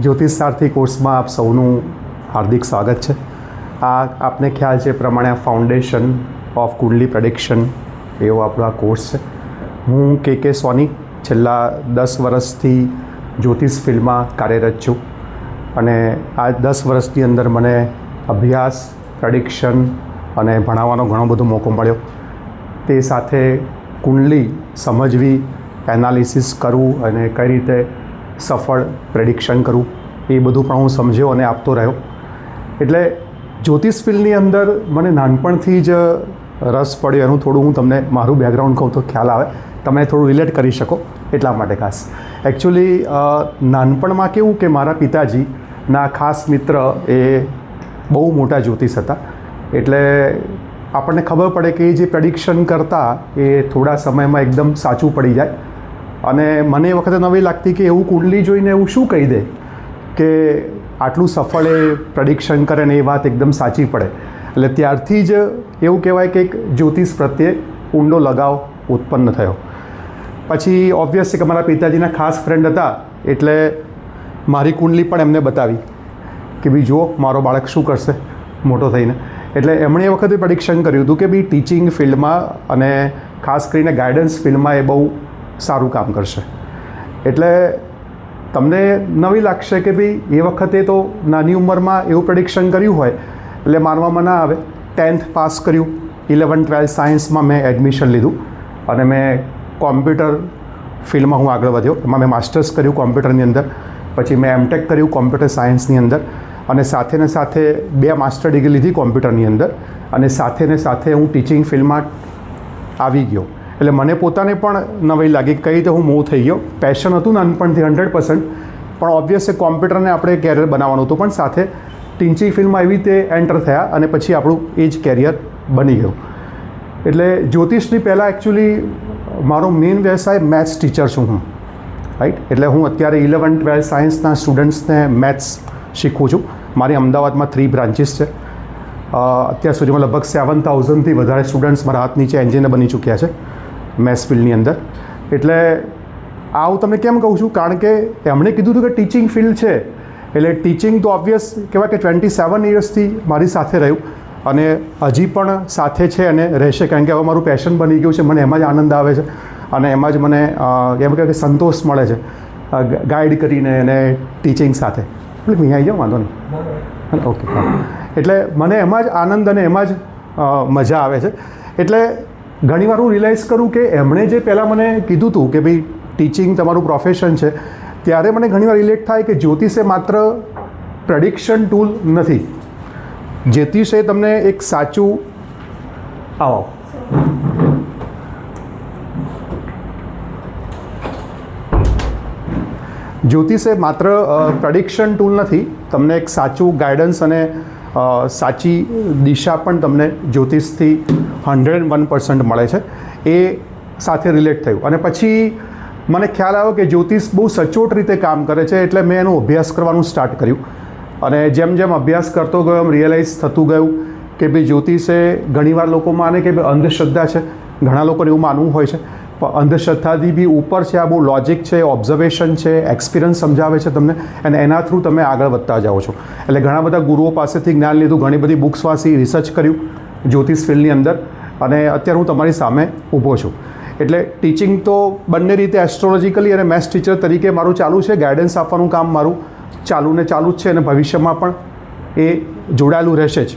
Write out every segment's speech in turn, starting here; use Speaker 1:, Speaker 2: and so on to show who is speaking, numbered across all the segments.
Speaker 1: જ્યોતિષ સારથી કોર્સમાં આપ સૌનું હાર્દિક સ્વાગત છે. આપને ખ્યાલ છે પ્રમાણે આ ફાઉન્ડેશન ઓફ કુંડલી પ્રેડિક્શન એવો આપણો આ કોર્સ છે. હું કે સોની છેલ્લા 10 વર્ષથી જ્યોતિષ ફિલ્ડમાં કાર્યરત છું અને આ 10 વર્ષની અંદર મને અભ્યાસ, પ્રેડિક્શન અને ભણાવવાનો ઘણો બધો મોકો મળ્યો. તે સાથે કુંડલી સમજવી, એનાલિસિસ કરવું અને કઈ રીતે સફળ પ્રેડિક્શન કરવું એ બધું પણ હું સમજ્યો અને આપતો રહ્યો. એટલે જ્યોતિષ ફિલ્ડની અંદર મને નાનપણથી જ રસ પડ્યો. એનું થોડું હું તમને મારું બેકગ્રાઉન્ડ કહું તો ખ્યાલ આવે, તમે થોડું રિલેટ કરી શકો એટલા માટે ખાસ. એકચ્યુઅલી નાનપણમાં કેવું કે મારા પિતાજીના ખાસ મિત્ર એ બહુ મોટા જ્યોતિષ હતા. એટલે આપણને ખબર પડે કે એ જે પ્રેડિક્શન કરતા એ થોડા સમયમાં એકદમ સાચું પડી જાય. અને મને એ વખતે નવી લાગતી કે એવું કુંડલી જોઈને એવું શું કહી દે કે આટલું સફળ એ પ્રેડિક્શન કરે ને એ વાત એકદમ સાચી પડે. એટલે ત્યારથી જ એવું કહેવાય કે એક જ્યોતિષ પ્રત્યે ઊંડો લગાવ ઉત્પન્ન થયો. પછી ઓબ્વિયસ છે કે મારા પિતાજીના ખાસ ફ્રેન્ડ હતા એટલે મારી કુંડલી પણ એમને બતાવી કે ભાઈ જુઓ મારો બાળક શું કરશે મોટો થઈને. એટલે એમણે એ વખતે પ્રેડિક્શન કર્યું હતું કે ભાઈ ટીચિંગ ફિલ્ડમાં અને ખાસ કરીને ગાઈડન્સ ફિલ્ડમાં એ બહુ સારું કામ કરશે. એટલે તમને નવી લાગશે કે ભાઈ એ વખતે તો નાની ઉંમરમાં એવું પ્રેડિક્શન કર્યું હોય એટલે માનવામાં ના આવે. 10th પાસ કર્યું, 11th 12th સાયન્સમાં મેં એડમિશન લીધું અને મેં કોમ્પ્યુટર ફિલ્ડમાં હું આગળ વધ્યો. એમાં મેં માસ્ટર્સ કર્યું કોમ્પ્યુટરની અંદર. પછી મેં એમટેક કર્યું કોમ્પ્યુટર સાયન્સની અંદર અને સાથે ને સાથે 2 માસ્ટર ડિગ્રી લીધી કોમ્પ્યુટરની અંદર અને સાથે હું ટીચિંગ ફિલ્ડમાં આવી ગયો. એટલે મને પોતાને પણ નવાઈ લાગી કઈ રીતે હું મૂવ થઈ ગયો. પેશન હતું નાનપણથી 100%, પણ ઓબ્વિયસ છે કોમ્પ્યુટરને આપણે કેરિયર બનાવવાનું હતું, પણ સાથે ટીચિંગ ફિલ્ડમાં એવી રીતે એન્ટર થયા અને પછી આપણું એ જ કેરિયર બની ગયું. એટલે જ્યોતિષની પહેલાં એકચ્યુઅલી મારો મેઇન વ્યવસાય મેથ્સ ટીચર છું હું, રાઈટ. એટલે હું અત્યારે 11th 12th સાયન્સના સ્ટુડન્ટ્સને મેથ્સ શીખવું છું. મારી અમદાવાદમાં 3 બ્રાન્ચીસ છે. અત્યાર સુધીમાં લગભગ 7000થી વધારે સ્ટુડન્ટ્સ મારા હાથ નીચે એન્જિનિયર બની ચૂક્યા છે મેથ્સ ફિલ્ડની અંદર. એટલે આ હું તમને કેમ કહું છું, કારણ કે એમણે કીધું હતું કે ટીચિંગ ફિલ્ડ છે એટલે ટીચિંગ તો ઓબ્વિયસ કહેવાય કે 27 યર્સથી મારી સાથે રહ્યું અને હજી પણ સાથે છે અને રહેશે, કારણ કે હવે મારું પેશન બની ગયું છે. મને એમાં જ આનંદ આવે છે અને એમાં જ મને એમ કહે કે સંતોષ મળે છે ગાઈડ કરીને અને ટીચિંગ સાથે. એટલે અહીં આવી જાઓ, વાંધો નહીં, ઓકે. એટલે મને એમાં જ આનંદ અને એમાં જ મજા આવે છે. એટલે ઘણીવાર હું રિયલાઇઝ કરું કે એમણે જે પહેલાં મને કીધું હતું કે ભાઈ ટીચિંગ તમારું પ્રોફેશન છે, ત્યારે મને ઘણીવાર રિલેટ થાય કે જ્યોતિષ એ માત્ર પ્રેડિક્શન ટૂલ નથી. જ્યોતિષ એ તમને એક સાચું જ્યોતિષ એ માત્ર પ્રેડિક્શન ટૂલ નથી, તમને એક સાચું ગાઈડન્સ અને સાચી દિશા પણ તમને જ્યોતિષથી 101% મળે છે. એ સાથે રિલેટ થયું અને પછી મને ખ્યાલ આવ્યો કે જ્યોતિષ બહુ સચોટ રીતે કામ કરે છે. એટલે મેં એનો અભ્યાસ કરવાનું સ્ટાર્ટ કર્યું અને જેમ જેમ અભ્યાસ કરતો ગયો એમ રિયલાઇઝ થતું ગયું કે ભાઈ જ્યોતિષ એ ઘણીવાર લોકો માને કે ભાઈ અંધશ્રદ્ધા છે, ઘણા લોકોને એવું માનવું હોય છે, પણ અંધશ્રદ્ધાથી બી ઉપર છે. આ બહુ લોજિક છે, ઓબ્ઝર્વેશન છે, એક્સપિરિયન્સ સમજાવે છે તમને અને એના થ્રુ તમે આગળ વધતા જાઓ છો. એટલે ઘણા બધા ગુરુઓ પાસેથી જ્ઞાન લીધું, ઘણી બધી બુક્સ વાંચી, રિસર્ચ કર્યું જ્યોતિષ ફિલ્ડની અંદર અને અત્યારે હું તમારી સામે ઊભો છું. એટલે ટીચિંગ તો બંને રીતે એસ્ટ્રોલોજીકલી અને મેથ્સ ટીચર તરીકે મારું ચાલુ છે. ગાઈડન્સ આપવાનું કામ મારું ચાલુ જ છે અને ભવિષ્યમાં પણ એ જોડાયેલું રહેશે જ.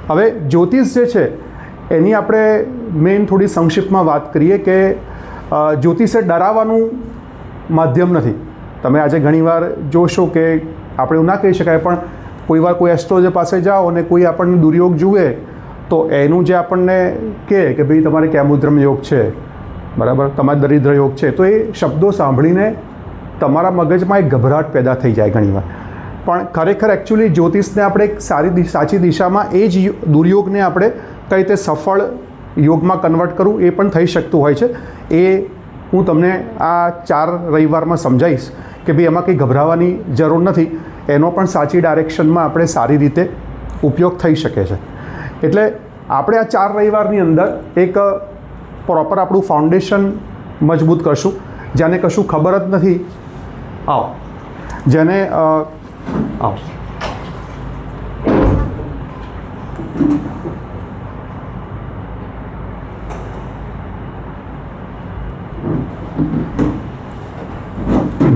Speaker 1: હવે જ્યોતિષ જે છે એની આપણે મેઇન થોડી સંક્ષિપ્તમાં વાત કરીએ કે જ્યોતિષ એ ડરાવવાનું માધ્યમ નથી. તમે આજે ઘણીવાર જોશો કે આપણે એવું ના કહી શકાય, પણ કોઈવાર કોઈ એસ્ટ્રોલોજર પાસે જાઓ અને કોઈ આપણને દુર્યોગ જુએ તો એનું જે આપણને કહે કે ભાઈ તમારે કેમુદ્રમ યોગ છે, બરાબર, તમારે દરિદ્ર યોગ છે, તો એ શબ્દો સાંભળીને તમારા મગજમાં એક ગભરાટ પેદા થઈ જાય ઘણીવાર. પણ ખરેખર એકચ્યુઅલી જ્યોતિષને આપણે એક સાચી દિશામાં એ જ દુર્યોગને આપણે કઈ રીતે સફળ યોગમાં કન્વર્ટ કરવું એ પણ થઈ શકતું હોય છે. એ હું તમને આ 4 રવિવારમાં સમજાવીશ કે ભાઈ એમાં કંઈ ગભરાવાની જરૂર નથી. એનો પણ સાચી ડાયરેક્શનમાં આપણે સારી રીતે ઉપયોગ થઈ શકે છે. એટલે આપણે આ 4 રવિવારની અંદર એક પ્રોપર આપણું ફાઉન્ડેશન મજબૂત કરશું. જેને કશું ખબર જ નથી આવો, જેને આવો.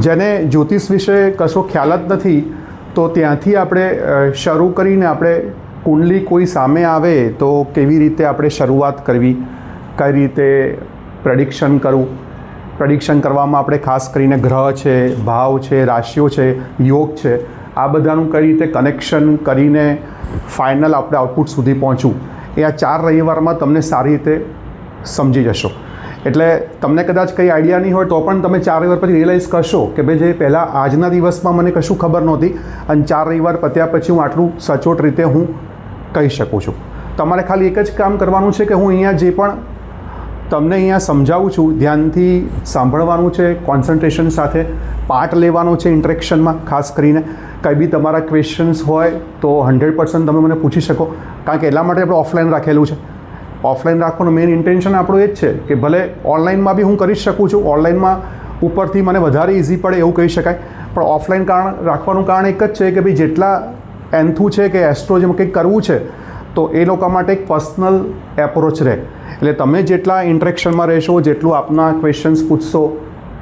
Speaker 1: જેને જ્યોતિષ વિશે કશો ખ્યાલ જ નથી, તો ત્યાંથી આપણે શરૂ કરીને આપણે કુંડલી કોઈ સામે આવે તો કેવી રીતે આપણે શરૂઆત કરવી, કઈ રીતે પ્રેડિક્શન કરવું, પ્રેડિક્શન કરવામાં આપણે ખાસ કરીને ગ્રહ છે, ભાવ છે, રાશિઓ છે, યોગ છે, આ બધાનું કઈ રીતે કનેક્શન કરીને ફાઇનલ આપણે આઉટપુટ સુધી પહોંચવું, એ આ 4 રવિવારમાં તમને સારી રીતે સમજી જશો. એટલે તમને કદાચ કંઈ આઈડિયા નહીં હોય તો પણ તમે 4 રવિવાર પછી રિયલાઇઝ કરશો કે ભાઈ જે પહેલાં આજના દિવસમાં મને કશું ખબર નહોતી અને 4 રવિવાર પત્યા પછી હું આટલું સચોટ રીતે હું કહી શકું છું. તમારે ખાલી એક જ કામ કરવાનું છે કે હું અહીંયા જે પણ તમને અહીંયા સમજાવું છું ધ્યાનથી સાંભળવાનું છે, કોન્સન્ટ્રેશન સાથે પાર્ટ લેવાનો છે ઇન્ટરેક્શનમાં. ખાસ કરીને કંઈ બી તમારા ક્વેશ્ચન્સ હોય તો 100% તમે મને પૂછી શકો, કારણ કે એટલા માટે આપણે ઓફલાઈન રાખેલું છે. ઓફલાઈન રાખવાનું મેઇન ઇન્ટેન્શન આપણું એ જ છે કે ભલે ઓનલાઈનમાં બી હું કરી શકું છું, ઓનલાઈનમાં ઉપરથી મને વધારે ઇઝી પડે એવું કહી શકાય, પણ ઓફલાઈન રાખવાનું કારણ એક જ છે કે ભાઈ જેટલા એન્થું છે કે એસ્ટ્રોલોજીમાં કંઈક કરવું છે તો એ લોકો માટે એક પર્સનલ એપ્રોચ રહે. એટલે તમે જેટલા ઇન્ટરેક્શનમાં રહેશો, જેટલું આપના ક્વેશ્ચન્સ પૂછશો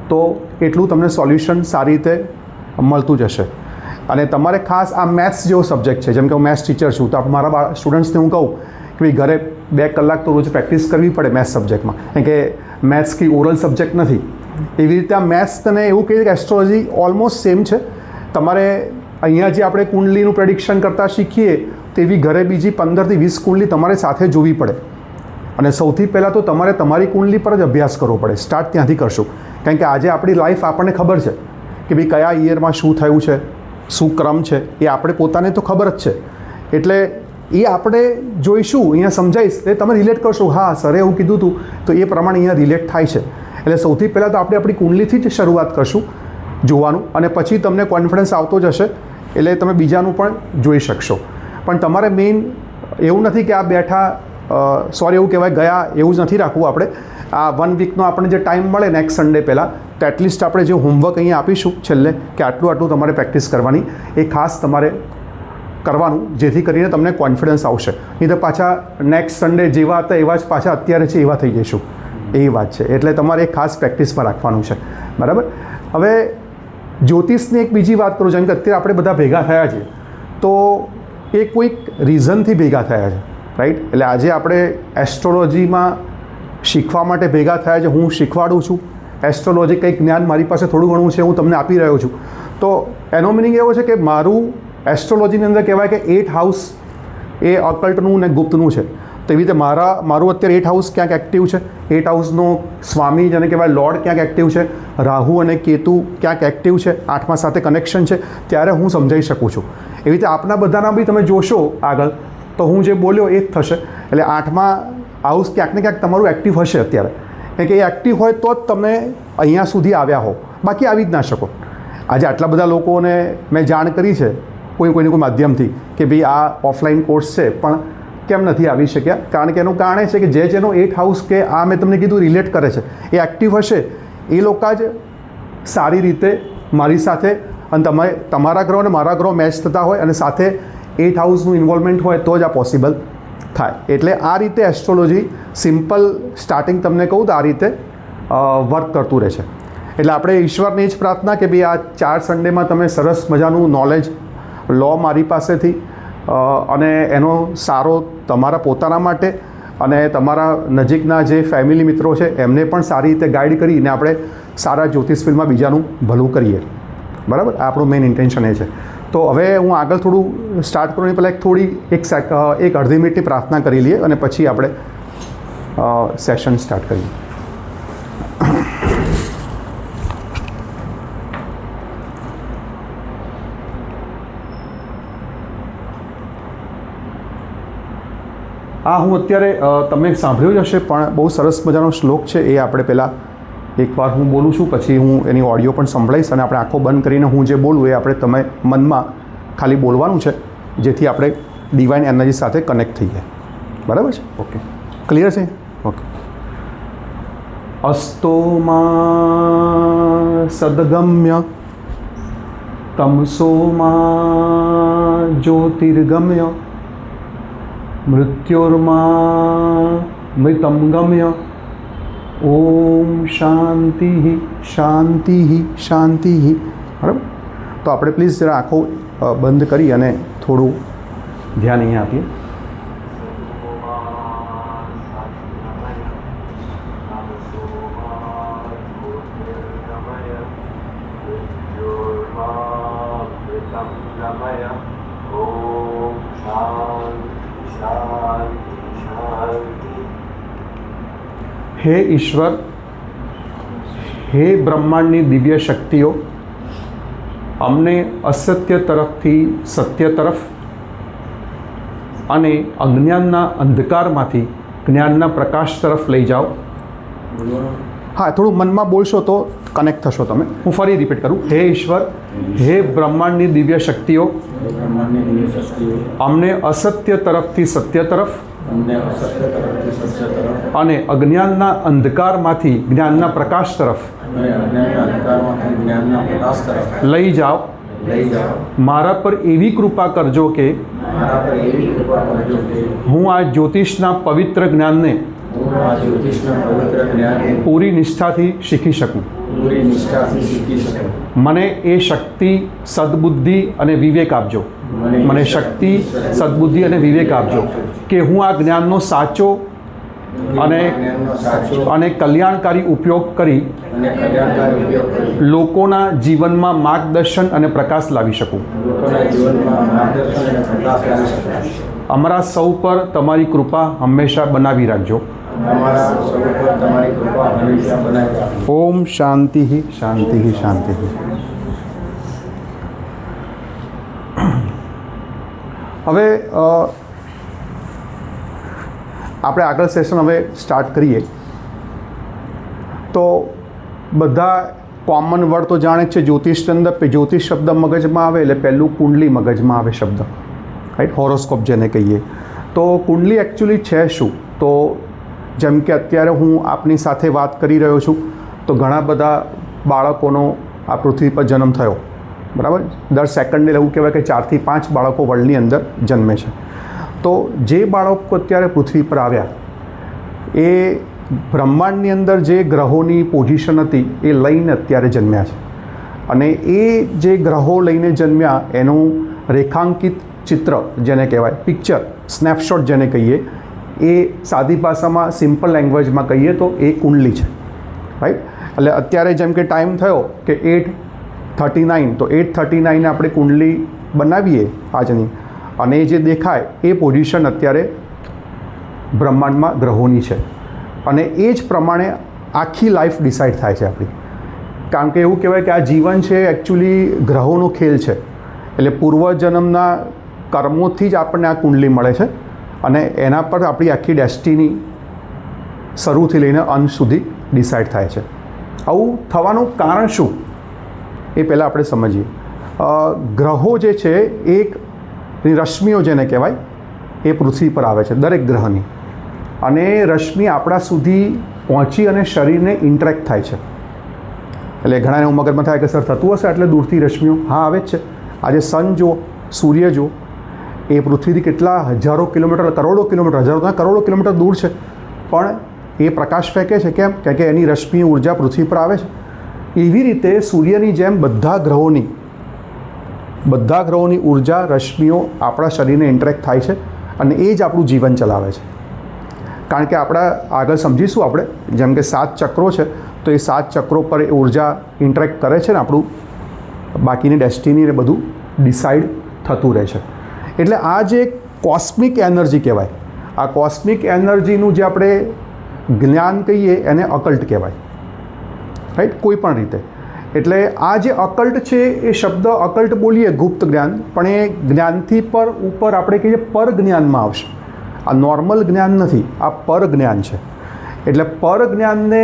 Speaker 1: તો એટલું તમને સોલ્યુશન સારી રીતે મળતું જશે. અને તમારે ખાસ આ મેથ્સ જેવો સબ્જેક્ટ છે, જેમ કે હું મેથ્સ ટીચર છું તો મારા સ્ટુડન્ટ્સને હું કહું કે ભાઈ ઘરે 2 કલાક તો રોજ પ્રેક્ટિસ કરવી પડે મેથ્સ સબ્જેક્ટમાં, કારણ કે મેથ્સ કંઈ ઓરલ સબ્જેક્ટ નથી. એવી રીતે આ મેથ્સ તને એવું કહીએ કે એસ્ટ્રોલોજી ઓલમોસ્ટ સેમ છે. તમારે અહીંયા જે આપણે કુંડલીનું પ્રેડિક્શન કરતાં શીખીએ તેવી ઘરે બીજી 15 થી 20 કુંડલી તમારે સાથે જોવી પડે. અને સૌથી પહેલાં તો તમારે તમારી કુંડલી પર જ અભ્યાસ કરવો પડે. સ્ટાર્ટ ત્યાંથી કરશું, કારણ કે આજે આપણી લાઈફ આપણને ખબર છે કે ભાઈ કયા યરમાં શું થયું છે, શું ક્રમ છે, એ આપણે પોતાને તો ખબર જ છે. એટલે એ આપણે જોઈશું, અહીંયા સમજાઈશ એ તમે રિલેટ કરશો, હા સરે એવું કીધું હતું તો એ પ્રમાણે અહીંયા રિલેટ થાય છે. એટલે સૌથી પહેલાં તો આપણે આપણી કુંડલીથી જ શરૂઆત કરશું જોવાનું, અને પછી તમને કોન્ફિડન્સ આવતો જશે એટલે તમે બીજાનું પણ જોઈ શકશો. પણ તમારે મેઇન એવું નથી કે આ બેઠા સોરી એવું કહેવાય ગયા એવું જ નથી રાખવું. આપણે આ 1 વીકનો આપણને જે ટાઈમ મળે નેક્સ્ટ સન્ડે પહેલાં, તો એટલીસ્ટ આપણે જે હોમવર્ક અહીંયા આપીશું છેલ્લે કે આટલું તમારે પ્રેક્ટિસ કરવાની, એ ખાસ તમારે કરવાનું, જેથી કરીને તમને કોન્ફિડન્સ આવશે. નહીં તો પાછા નેક્સ્ટ સન્ડે જેવા હતા એવા જ પાછા અત્યારે છે એવા થઈ જઈશું, એવી વાત છે. એટલે તમારે એક ખાસ પ્રેક્ટિસમાં રાખવાનું છે, બરાબર. હવે જ્યોતિષની એક બીજી વાત કરું, જેમ કે અત્યારે આપણે બધા ભેગા થયા છીએ તો એ કોઈક રીઝનથી ભેગા થયા છે, રાઈટ. એટલે આજે આપણે એસ્ટ્રોલોજીમાં શીખવા માટે ભેગા થયા છે. હું શીખવાડું છું એસ્ટ્રોલોજી, કંઈક જ્ઞાન મારી પાસે થોડું ઘણું છે હું તમને આપી રહ્યો છું. તો એનો મિનિંગ એવો છે કે મારું એસ્ટ્રોલોજીની અંદર કહેવાય કે 8 હાઉસ એ અકલ્ટનું ને ગુપ્તનું છે. તો એવી રીતે મારું અત્યારે 8 હાઉસ ક્યાંક એક્ટિવ છે, 8 હાઉસનો સ્વામી જેને કહેવાય લોર્ડ ક્યાંક એક્ટિવ છે, રાહુ અને કેતુ ક્યાંક એક્ટિવ છે, 8મા સાથે કનેક્શન છે, ત્યારે હું સમજાવી શકું છું. એવી રીતે આપના બધાના બી તમે જોશો આગળ તો હું જે બોલ્યો એ જ થશે. એટલે 8મા હાઉસ ક્યાંક ને ક્યાંક તમારું એક્ટિવ હશે અત્યારે, કારણ કે એ એક્ટિવ હોય તો જ તમે અહીંયા સુધી આવ્યા હો, બાકી આવી જ ના શકો. આજે આટલા બધા લોકોને મેં જાણ કરી છે કોઈને કોઈ માધ્યમથી કે ભાઈ આ ઓફલાઈન કોર્સ છે, પણ કેમ નથી આવી શક્યા? કારણ કે એનું કારણ એ છે કે જેનો 8 હાઉસ કે આ મેં તમને કીધું રિલેટ કરે છે એ એક્ટિવ હશે, એ લોકો જ સારી રીતે મારી સાથે, અને તમારા ગ્રહ અને મારા ગ્રહ મેચ થતા હોય અને સાથે 8 હાઉસનું ઇન્વોલ્વમેન્ટ હોય તો જ આ પોસિબલ થાય. એટલે આ રીતે એસ્ટ્રોલોજી સિમ્પલ સ્ટાર્ટિંગ તમને કહું તો આ રીતે વર્ક કરતું રહે છે. એટલે આપણે ઈશ્વરની જ પ્રાર્થના કે ભાઈ આ 4 સન્ડેમાં તમે સરસ મજાનું નોલેજ લો મારી પાસેથી, અને એનો સારો તમારા પોતાના માટે અને તમારા નજીકના જે ફેમિલી મિત્રો છે એમને પણ સારી રીતે ગાઈડ કરીને આપણે સારા જ્યોતિષ ફિલ્ડમાં બીજાનું ભલું કરીએ, બરાબર. આપણું મેઇન ઇન્ટેન્શન એ છે. તો હવે હું આગળ થોડું સ્ટાર્ટ કરું પહેલાં એક અડધી મિનિટની પ્રાર્થના કરી લઈએ અને પછી આપણે સેશન સ્ટાર્ટ કરીએ. હું અત્યારે તમે સાંભળ્યું જ હશે, પણ બહુ સરસ મજાનો શ્લોક છે. એ આપણે પહેલાં એકવાર હું બોલું છું, પછી હું એની ઓડિયો પણ સંભળાઈશ, અને આપણે આંખો બંધ કરીને હું જે બોલું એ આપણે તમે મનમાં ખાલી બોલવાનું છે, જેથી આપણે ડિવાઇન એનર્જી સાથે કનેક્ટ થઈએ, બરાબર છે? ઓકે, ક્લિયર છે? ઓકે. અસ્તો મા સદગમ્ય તમસો મા જ્યોતિર્ગમ્ય મૃત્યોર્મા મૃતમ ગમ્ય ઓમ શાંતિ શાંતિ શાંતિ. બરાબર. તો આપણે પ્લીઝ જરા આંખો બંધ કરી અને થોડું ધ્યાન અહીંયા આપીએ. હે ઈશ્વર, હે બ્રહ્માંડની દિવ્ય શક્તિઓ, અમને અસત્ય તરફથી સત્ય તરફ અને અજ્ઞાનના અંધકારમાંથી જ્ઞાનના પ્રકાશ તરફ લઈ જાઓ. હા, થોડું મનમાં બોલશો તો કનેક્ટ થશો તમે. હું ફરી રિપીટ કરું. હે ઈશ્વર, હે બ્રહ્માંડની દિવ્ય શક્તિઓ, અમને અસત્ય તરફથી સત્ય તરફ અને અજ્ઞાનના અંધકારમાંથી જ્ઞાનના પ્રકાશ તરફ લઈ જાઓ. મારા પર એવી કૃપા કરજો કે હું આ જ્યોતિષના પવિત્ર જ્ઞાનને પૂરી નિષ્ઠાથી શીખી શકું. મને એ શક્તિ, સદબુદ્ધિ અને વિવેક આપજો. મને શક્તિ, સદબુદ્ધિ અને વિવેક આપજો કે હું આ જ્ઞાનનો સાચો અને કલ્યાણકારી ઉપયોગ કરી લોકોના જીવનમાં માર્ગદર્શન અને પ્રકાશ લાવી શકું. અમારા સૌ પર તમારી કૃપા હંમેશા બનાવી રાખજો. ઓમ શાંતિ શાંતિ શાંતિ. હવે આપણે આગળ સેશન હવે સ્ટાર્ટ કરીએ. તો બધા કોમન વર્ડ તો જાણે જ છે. જ્યોતિષની અંદર જ્યોતિષ શબ્દ મગજમાં આવે એટલે પહેલું કુંડલી મગજમાં આવે શબ્દ, રાઈટ. હોરોસ્કોપ જેને કહીએ. તો કુંડલી એકચ્યુઅલી છે શું? તો જેમ કે અત્યારે હું આપની સાથે વાત કરી રહ્યો છું તો ઘણા બધા બાળકોનો આ પૃથ્વી પર જન્મ થયો, બરાબર. દર સેકન્ડે એવું કહેવાય કે 4 થી 5 બાળકો વર્લ્ડની અંદર જન્મે છે. તો જે બાળકો અત્યારે પૃથ્વી પર આવ્યા એ બ્રહ્માંડની અંદર જે ગ્રહોની પોઝિશન હતી એ લઈને અત્યારે જન્મ્યા છે. અને એ જે ગ્રહો લઈને જન્મ્યા એનું રેખાંકિત ચિત્ર જેને કહેવાય, પિક્ચર, સ્નેપશોટ જેને કહીએ, એ સાદી ભાષામાં સિમ્પલ લેંગ્વેજમાં કહીએ તો એ કુંડલી છે, રાઈટ. એટલે અત્યારે જેમ કે ટાઈમ થયો કે 8:39, તો 8:39 આપણે કુંડલી બનાવીએ આજની, અને એ જે દેખાય એ પોઝિશન અત્યારે બ્રહ્માંડમાં ગ્રહોની છે. અને એ જ પ્રમાણે આખી લાઈફ ડિસાઇડ થાય છે આપણી. કારણ કે એવું કહેવાય કે આ જીવન છે એકચ્યુઅલી ગ્રહોનો ખેલ છે. એટલે પૂર્વજન્મના કર્મોથી જ આપણને આ કુંડલી મળે છે અને એના પર આપણી આખી ડેસ્ટિની શરૂથી લઈને અંત સુધી ડિસાઇડ થાય છે. આવું થવાનું કારણ શું એ પહેલાં આપણે સમજીએ. ગ્રહો જે છે એક રશ્મિઓ જેને કહેવાય એ પૃથ્વી પર આવે છે દરેક ગ્રહની, અને રશ્મિ આપણા સુધી પહોંચી અને શરીરને ઇન્ટરેક્ટ થાય છે. એટલે ઘણાને એવું મગજમાં થાય કે સર થતું હશે એટલે દૂરથી રશ્મિઓ. હા, આવે જ છે. આજે સન જુઓ, સૂર્ય જુઓ, એ પૃથ્વીથી કેટલા હજારો કિલોમીટર, કરોડો કિલોમીટર, હજારો કરોડો કિલોમીટર દૂર છે, પણ એ પ્રકાશ ફેંકે છે. કેમ? કારણ કે એની રશ્મિ ઉર્જા પૃથ્વી પર આવે છે. એવી રીતે સૂર્યની જેમ બધા ગ્રહોની ઉર્જા, રશ્મિઓ આપણા શરીરને ઇન્ટરેક્ટ થાય છે અને એ જ આપણું જીવન ચલાવે છે. કારણ કે આપણા આગળ સમજીશું આપણે, જેમ કે 7 ચક્રો છે તો એ 7 ચક્રો પર એ ઉર્જા ઇન્ટરેક્ટ કરે છે ને આપણું બાકીની ડેસ્ટિનીને બધું ડિસાઇડ થતું રહે છે. એટલે આ જે કોસ્મિક એનર્જી કહેવાય, આ કોસ્મિક એનર્જીનું જે આપણે જ્ઞાન કહીએ એને અકલ્ટ કહેવાય, રાઈટ, કોઈ પણ રીતે. એટલે આ જે અકલ્ટ છે એ શબ્દ અકલ્ટ બોલીએ ગુપ્ત જ્ઞાન, પણ એ જ્ઞાનથી ઉપર આપણે કહીએ પર જ્ઞાનમાં આવશે. આ નોર્મલ જ્ઞાન નથી, આ પર જ્ઞાન છે. એટલે પર જ્ઞાનને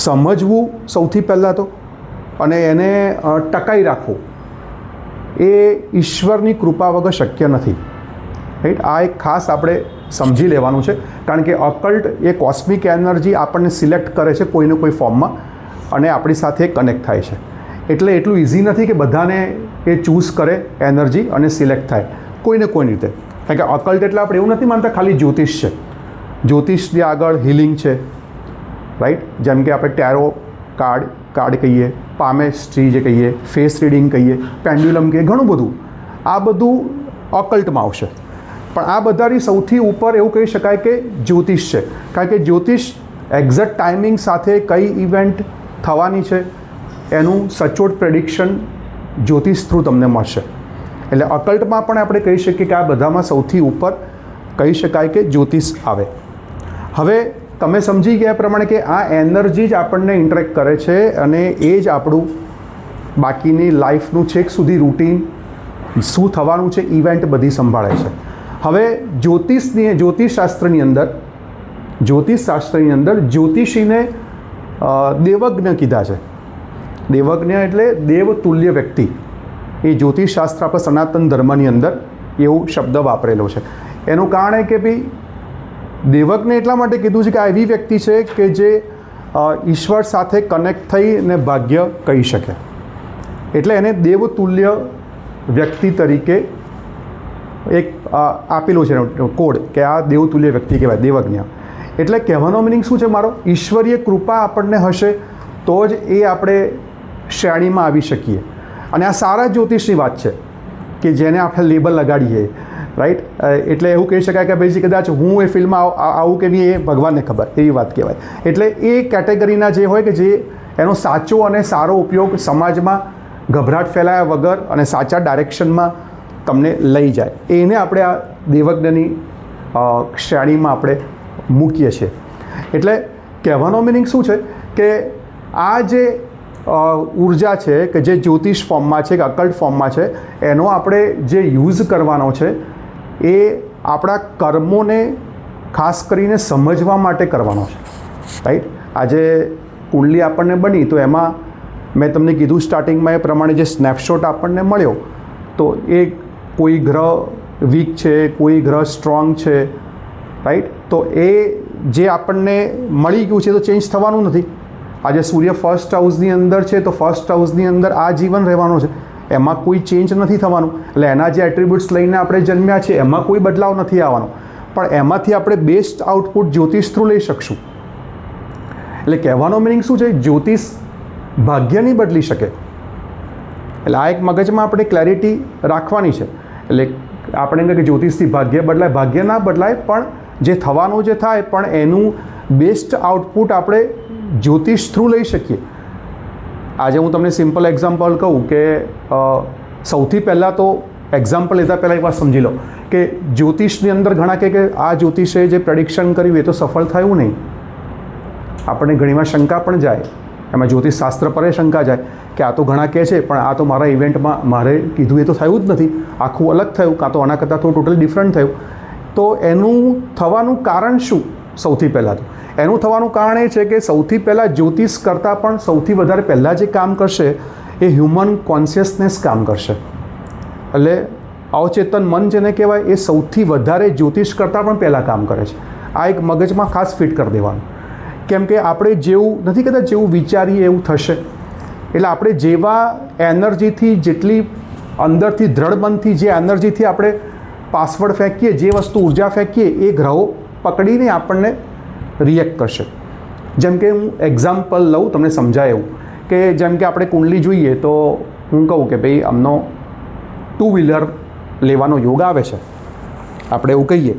Speaker 1: સમજવું સૌથી પહેલાં તો, અને એને ટકાઈ રાખવું એ ઈશ્વરની કૃપા વગર શક્ય નથી, રાઈટ. આ એક ખાસ આપણે સમજી લેવાનું છે. કારણ કે અકલ્ટ એ કોસ્મિક એનર્જી આપણને સિલેક્ટ કરે છે કોઈને કોઈ ફોર્મમાં અને આપણી સાથે કનેક્ટ થાય છે. એટલે એટલું ઇઝી નથી કે બધાને એ ચૂઝ કરે એનર્જી અને સિલેક્ટ થાય કોઈને કોઈ રીતે. કારણ કે અકલ્ટ એટલે આપણે એવું નથી માનતા ખાલી જ્યોતિષ છે. જ્યોતિષની આગળ હિલિંગ છે, રાઈટ. જેમ કે આપણે ટેરો કાર્ડ કહીએ, પામેસ્ટ્રી જે કહીએ, ફેસ રીડિંગ કહીએ, પેન્ડ્યુલમ કહીએ, ઘણું બધું. આ બધું અકલ્ટમાં આવશે. પણ આ બધાની સૌથી ઉપર એવું કહી શકાય કે જ્યોતિષ છે. કારણ કે જ્યોતિષ એક્ઝેક્ટ ટાઈમિંગ સાથે કઈ ઇવેન્ટ થવાની છે એનું સચોટ પ્રેડિક્શન જ્યોતિષ થ્રુ તમને મળશે. એટલે અકલ્ટમાં પણ આપણે કહી શકીએ કે આ બધામાં સૌથી ઉપર કહી શકાય કે જ્યોતિષ આવે. હવે તમે સમજી ગયા પ્રમાણે કે આ એનર્જી જ આપણને ઇન્ટરેક્ટ કરે છે અને એ જ આપણું બાકીની લાઈફનું છેક સુધી રૂટીન શું થવાનું છે ઇવેન્ટ બધી સંભાળે છે. હવે જ્યોતિષશાસ્ત્રની અંદર જ્યોતિષીને દેવજ્ઞ કીધા છે. દેવજ્ઞ એટલે દેવતુલ્ય વ્યક્તિ. એ જ્યોતિષશાસ્ત્ર આપણા સનાતન ધર્મની અંદર એવું શબ્દ વાપરેલો છે. એનું કારણ એ કે ભાઈ દેવજ્ઞ એટલા માટે કીધું છે કે આ એવી વ્યક્તિ છે કે જે ઈશ્વર સાથે કનેક્ટ થઈને ભાગ્ય કહી શકે. એટલે એને દેવતુલ્ય વ્યક્તિ તરીકે એક આપેલું છે કોડ કે આ દેવતુલ્ય વ્યક્તિ કહેવાય, દેવજ્ઞ. એટલે કહેવાનો મિનિંગ શું છે મારો? ઈશ્વરીય કૃપા આપણને હશે તો જ એ આપણે શ્રેણીમાં આવી શકીએ. અને આ સારા જ્યોતિષની વાત છે કે જેને આપણે લેબલ લગાડીએ, રાઈટ. એટલે એવું કહી શકાય કે ભાઈ કદાચ હું એ ફિલ્મમાં આવું કે નહીં એ ભગવાનને ખબર, એવી વાત કહેવાય. એટલે એ કેટેગરીના જે હોય કે જે એનો સાચો અને સારો ઉપયોગ સમાજમાં ગભરાટ ફેલાયા વગર અને સાચા ડાયરેક્શનમાં તમને લઈ જાય, એને આપણે આ દેવજ્ઞની શ્રેણીમાં આપણે મૂકીએ છીએ. એટલે કહેવાનો મિનિંગ શું છે કે આ જે ઉર્જા છે કે જે જ્યોતિષ ફોર્મમાં છે કે અકલ્ટ ફોર્મમાં છે એનો આપણે જે યુઝ કરવાનો છે એ આપણા કર્મોને ખાસ કરીને સમજવા માટે કરવાનો છે, રાઈટ. આજે કુંડલી આપણને બની તો એમાં મેં તમને કીધું સ્ટાર્ટિંગમાં એ પ્રમાણે જે સ્નેપશોટ આપણને મળ્યો તો એ કોઈ ગ્રહ વીક છે, કોઈ ગ્રહ સ્ટ્રોંગ છે, રાઈટ. તો એ જે આપણને મળી ગયું છે તો ચેન્જ થવાનું નથી. આજે સૂર્ય ફર્સ્ટ હાઉસની અંદર છે તો ફર્સ્ટ હાઉસની અંદર આ જીવન રહેવાનું છે, એમાં કોઈ ચેન્જ નથી થવાનું. એટલે એના જે એટ્રીબ્યુટ્સ લઈને આપણે જન્મ્યા છે એમાં કોઈ બદલાવ નથી આવવાનો. પણ એમાંથી આપણે બેસ્ટ આઉટપુટ જ્યોતિષ થ્રુ લઈ શકશું. એટલે કહેવાનો મિનિંગ શું છે? જ્યોતિષ ભાગ્ય નહીં બદલી શકે. એટલે આ એક મગજમાં આપણે ક્લેરિટી રાખવાની છે. એટલે આપણે કહે કે જ્યોતિષથી ભાગ્ય બદલાય, ભાગ્ય ના બદલાય પણ જે થવાનું જે થાય પણ એનું બેસ્ટ આઉટપુટ આપણે જ્યોતિષ થ્રુ લઈ શકીએ. આજે હું તમને સિમ્પલ એક્ઝામ્પલ કહું કે સૌથી પહેલાં તો એક્ઝામ્પલ લેતા પહેલાં એક વાત સમજી લો કે જ્યોતિષની અંદર ઘણા કહે કે આ જ્યોતિષે જે પ્રેડિક્શન કર્યું એ તો સફળ થયું નહીં. આપણને ઘણીવાર શંકા પણ જાય, એમાં જ્યોતિષશાસ્ત્ર પર શંકા જાય કે આ તો ઘણા કહે છે પણ આ તો મારા ઇવેન્ટમાં મારે કીધું એ તો થયું જ નથી, આખું અલગ થયું, કાં તો આના કરતાં થોડું ટોટલી ડિફરન્ટ થયું. તો એનું થવાનું કારણ શું? સૌથી પહેલાં તો એનું થવાનું કારણ એ છે કે સૌથી પહેલાં જ્યોતિષ કરતાં પણ સૌથી વધારે પહેલાં જે કામ કરશે એ હ્યુમન કોન્શિયસનેસ કામ કરશે. એટલે અવચેતન મન જેને કહેવાય એ સૌથી વધારે જ્યોતિષ કરતાં પણ પહેલાં કામ કરે છે. આ એક મગજમાં ખાસ ફિટ કરી દેવાનું. કેમ કે આપણે જેવું નથી કહેતા જેવું વિચારીએ એવું થશે. એટલે આપણે જેવા એનર્જીથી જેટલી અંદરથી દ્રઢ મનથી જે એનર્જીથી આપણે પાસવર્ડ ફેંકીએ, જે વસ્તુ ઉર્જા ફેંકીએ એ ગ્રહો પકડીને આપણને રિએક્ટ કરશે. જેમ કે હું એક્ઝામ્પલ લઉં તમને સમજાય એવું કે જેમ કે આપણે કુંડલી જોઈએ તો હું કહું કે ભાઈ આમનો 2 વ્હીલર લેવાનો યોગ આવે છે, આપણે એવું કહીએ.